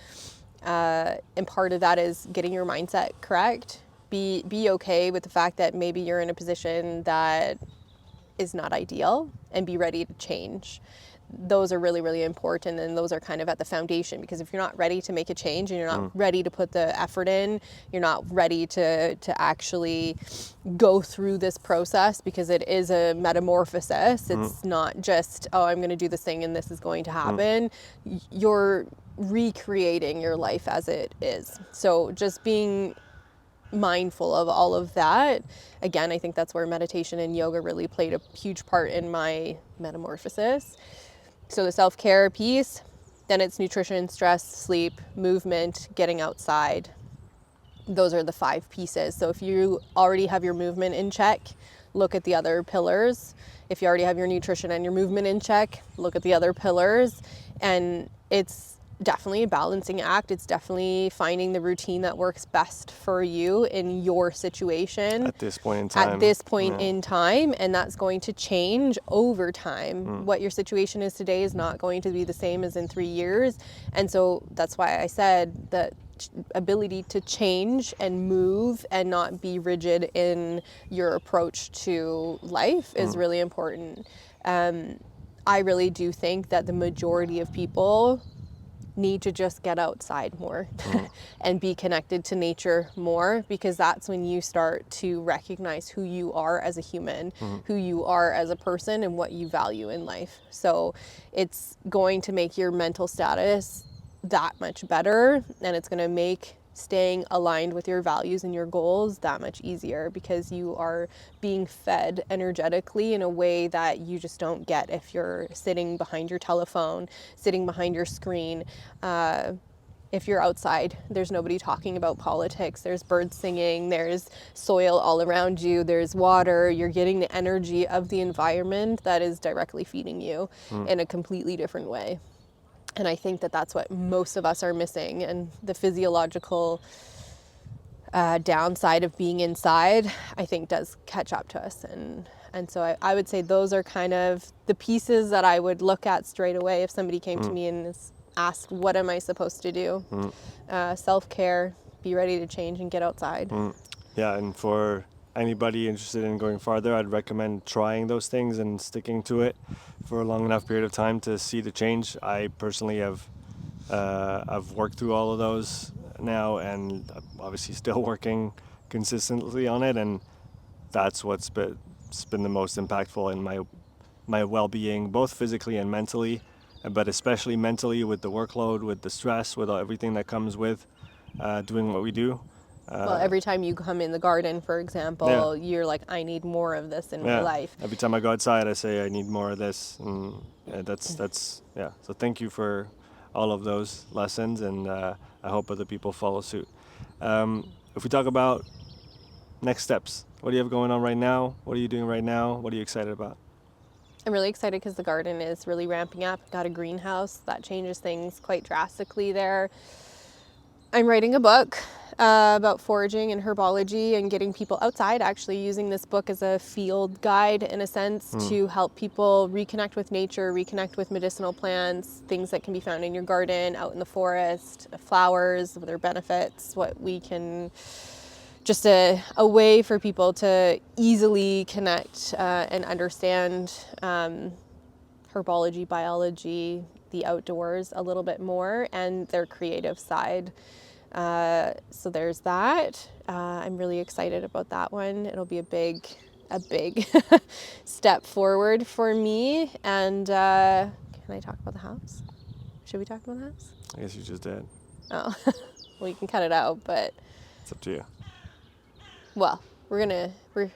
And part of that is getting your mindset correct. Be okay with the fact that maybe you're in a position that is not ideal, and be ready to change. Those are really, really important, and those are kind of at the foundation, because if you're not ready to make a change and you're not ready to put the effort in, you're not ready to actually go through this process, because it is a metamorphosis. It's not just, oh, I'm going to do this thing and this is going to happen. You're recreating your life as it is. So just being mindful of all of that. Again, I think that's where meditation and yoga really played a huge part in my metamorphosis. So the self-care piece, then it's nutrition, stress, sleep, movement, getting outside. Those are the 5 pieces. So if you already have your movement in check, look at the other pillars. If you already have your nutrition and your movement in check, look at the other pillars. And it's definitely a balancing act. It's definitely finding the routine that works best for you in your situation At this point in time. At this point in time, and that's going to change over time. What your situation is today is not going to be the same as in 3 years. And so that's why I said that ability to change and move and not be rigid in your approach to life is really important. I really do think that the majority of people need to just get outside more and be connected to nature more, because that's when you start to recognize who you are as a human, who you are as a person, and what you value in life. So it's going to make your mental status that much better, and it's going to make staying aligned with your values and your goals that much easier, because you are being fed energetically in a way that you just don't get if you're sitting behind your telephone, sitting behind your screen. If you're outside, there's nobody talking about politics, there's birds singing, there's soil all around you, there's water, you're getting the energy of the environment that is directly feeding you in a completely different way. And I think that that's what most of us are missing. And the physiological downside of being inside, I think, does catch up to us. And so I would say those are kind of the pieces that I would look at straight away if somebody came to me and asked, what am I supposed to do? Self-care, be ready to change, and get outside. Yeah, and for anybody interested in going farther, I'd recommend trying those things and sticking to it for a long enough period of time to see the change. I personally have I've worked through all of those now, and I'm obviously still working consistently on it, and that's what's been the most impactful in my well-being, both physically and mentally, but especially mentally, with the workload, with the stress, with everything that comes with doing what we do. Well, every time you come in the garden, for example, you're like, I need more of this in my life. Every time I go outside, I say I need more of this, and that's. So thank you for all of those lessons, and I hope other people follow suit. If we talk about next steps, what do you have going on right now? What are you doing right now? What are you excited about? I'm really excited because the garden is really ramping up. Got a greenhouse that changes things quite drastically there. I'm writing a book. about foraging and herbology and getting people outside, actually using this book as a field guide in a sense to help people reconnect with nature, reconnect with medicinal plants, things that can be found in your garden, out in the forest, flowers, their benefits, what we can, just a way for people to easily connect and understand herbology, biology, the outdoors a little bit more, and their creative side. So there's that. I'm really excited about that one. It'll be a big step forward for me. And can I talk about the house? Should we talk about the house? I guess you just did. Oh, well, you can cut it out, but It's up to you. well, we're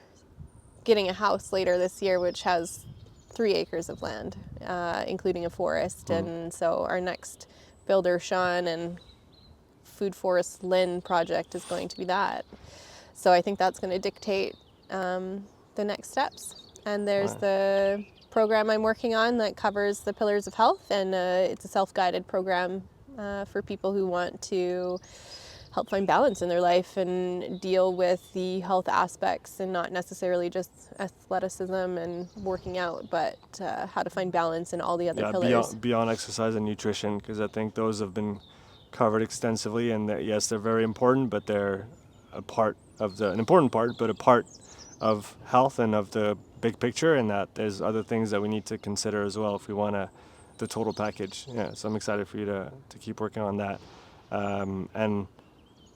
getting a house later this year, which has 3 acres of land, including a forest. And so our next builder, Sean, and food forest Lynne project is going to be that. So I think that's going to dictate the next steps. And there's the program I'm working on that covers the pillars of health, and it's a self-guided program for people who want to help find balance in their life and deal with the health aspects, and not necessarily just athleticism and working out, but how to find balance in all the other pillars. Beyond exercise and nutrition, because I think those have been covered extensively, and yes, they're very important, but they're an important part, but a part of health and of the big picture, and that there's other things that we need to consider as well if we want the total package. Yeah, so I'm excited for you to keep working on that, and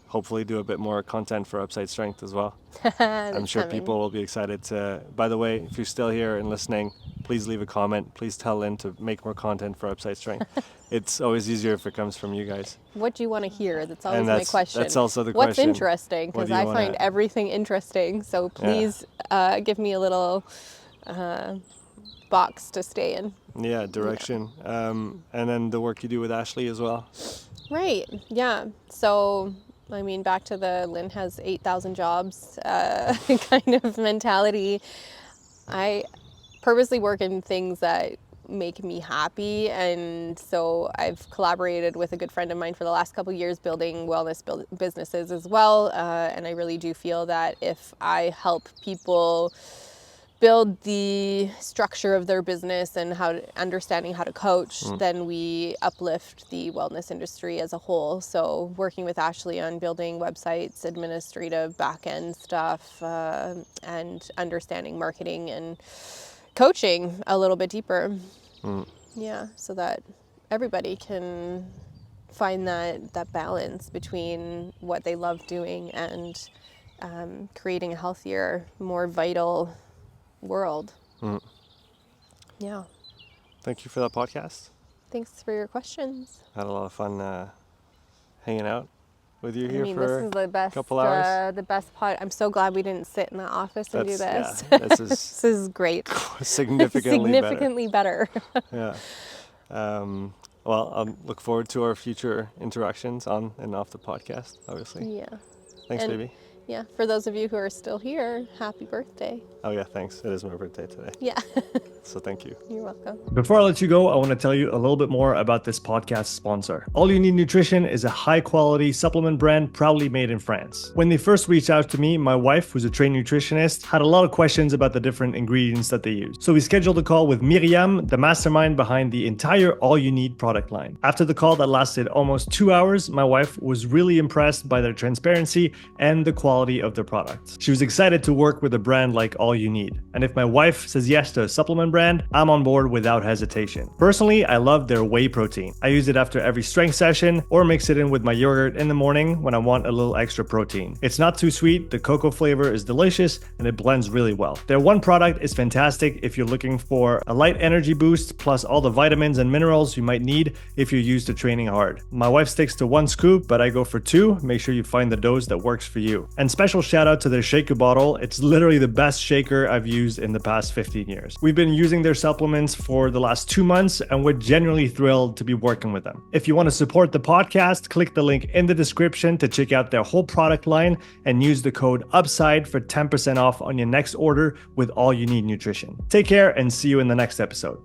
hopefully do a bit more content for Upside Strength as well. I'm sure people will be excited to. By the way, if you're still here and listening, please leave a comment. Please tell Lynne to make more content for Upside Strength. It's always easier if it comes from you guys. What do you want to hear? That's always my question. That's also the What's question. What's interesting? Because I find everything interesting. So please give me a little box to stay in. Yeah, direction. And then the work you do with Ashley as well. Right. Yeah. So, I mean, back to the Lynne has 8,000 jobs kind of mentality. I purposely work in things that make me happy, and so I've collaborated with a good friend of mine for the last couple of years building wellness businesses as well, and I really do feel that if I help people build the structure of their business and understanding how to coach, then we uplift the wellness industry as a whole. So working with Ashley on building websites, administrative back-end stuff, and understanding marketing and coaching a little bit deeper. Yeah, so that everybody can find that balance between what they love doing and creating a healthier, more vital world. Yeah. Thank you for that podcast. Thanks for your questions. I had a lot of fun hanging out with you here for this is the best, a couple hours. The best pod. I'm so glad we didn't sit in the office and do this. Yeah, this is this is great. significantly better. Yeah. Well, I'll look forward to our future interactions on and off the podcast, obviously. Yeah. Thanks, baby. Yeah, for those of you who are still here, happy birthday. Oh yeah, thanks. It is my birthday today. Yeah. So thank you. You're welcome. Before I let you go, I want to tell you a little bit more about this podcast sponsor. All You Need Nutrition is a high-quality supplement brand proudly made in France. When they first reached out to me, my wife, who's a trained nutritionist, had a lot of questions about the different ingredients that they use. So we scheduled a call with Miriam, the mastermind behind the entire All You Need product line. After the call that lasted almost 2 hours, my wife was really impressed by their transparency and the quality of their products. She was excited to work with a brand like All You Need. And if my wife says yes to a supplement brand, I'm on board without hesitation. Personally, I love their whey protein. I use it after every strength session or mix it in with my yogurt in the morning when I want a little extra protein. It's not too sweet, the cocoa flavor is delicious, and it blends really well. Their one product is fantastic if you're looking for a light energy boost plus all the vitamins and minerals you might need if you're used to training hard. My wife sticks to 1 scoop, but I go for 2. Make sure you find the dose that works for you. And special shout out to their shaker bottle. It's literally the best shaker I've used in the past 15 years. We've been using their supplements for the last 2 months, and we're genuinely thrilled to be working with them. If you want to support the podcast, click the link in the description to check out their whole product line and use the code UPSIDE for 10% off on your next order with All You Need Nutrition. Take care and see you in the next episode.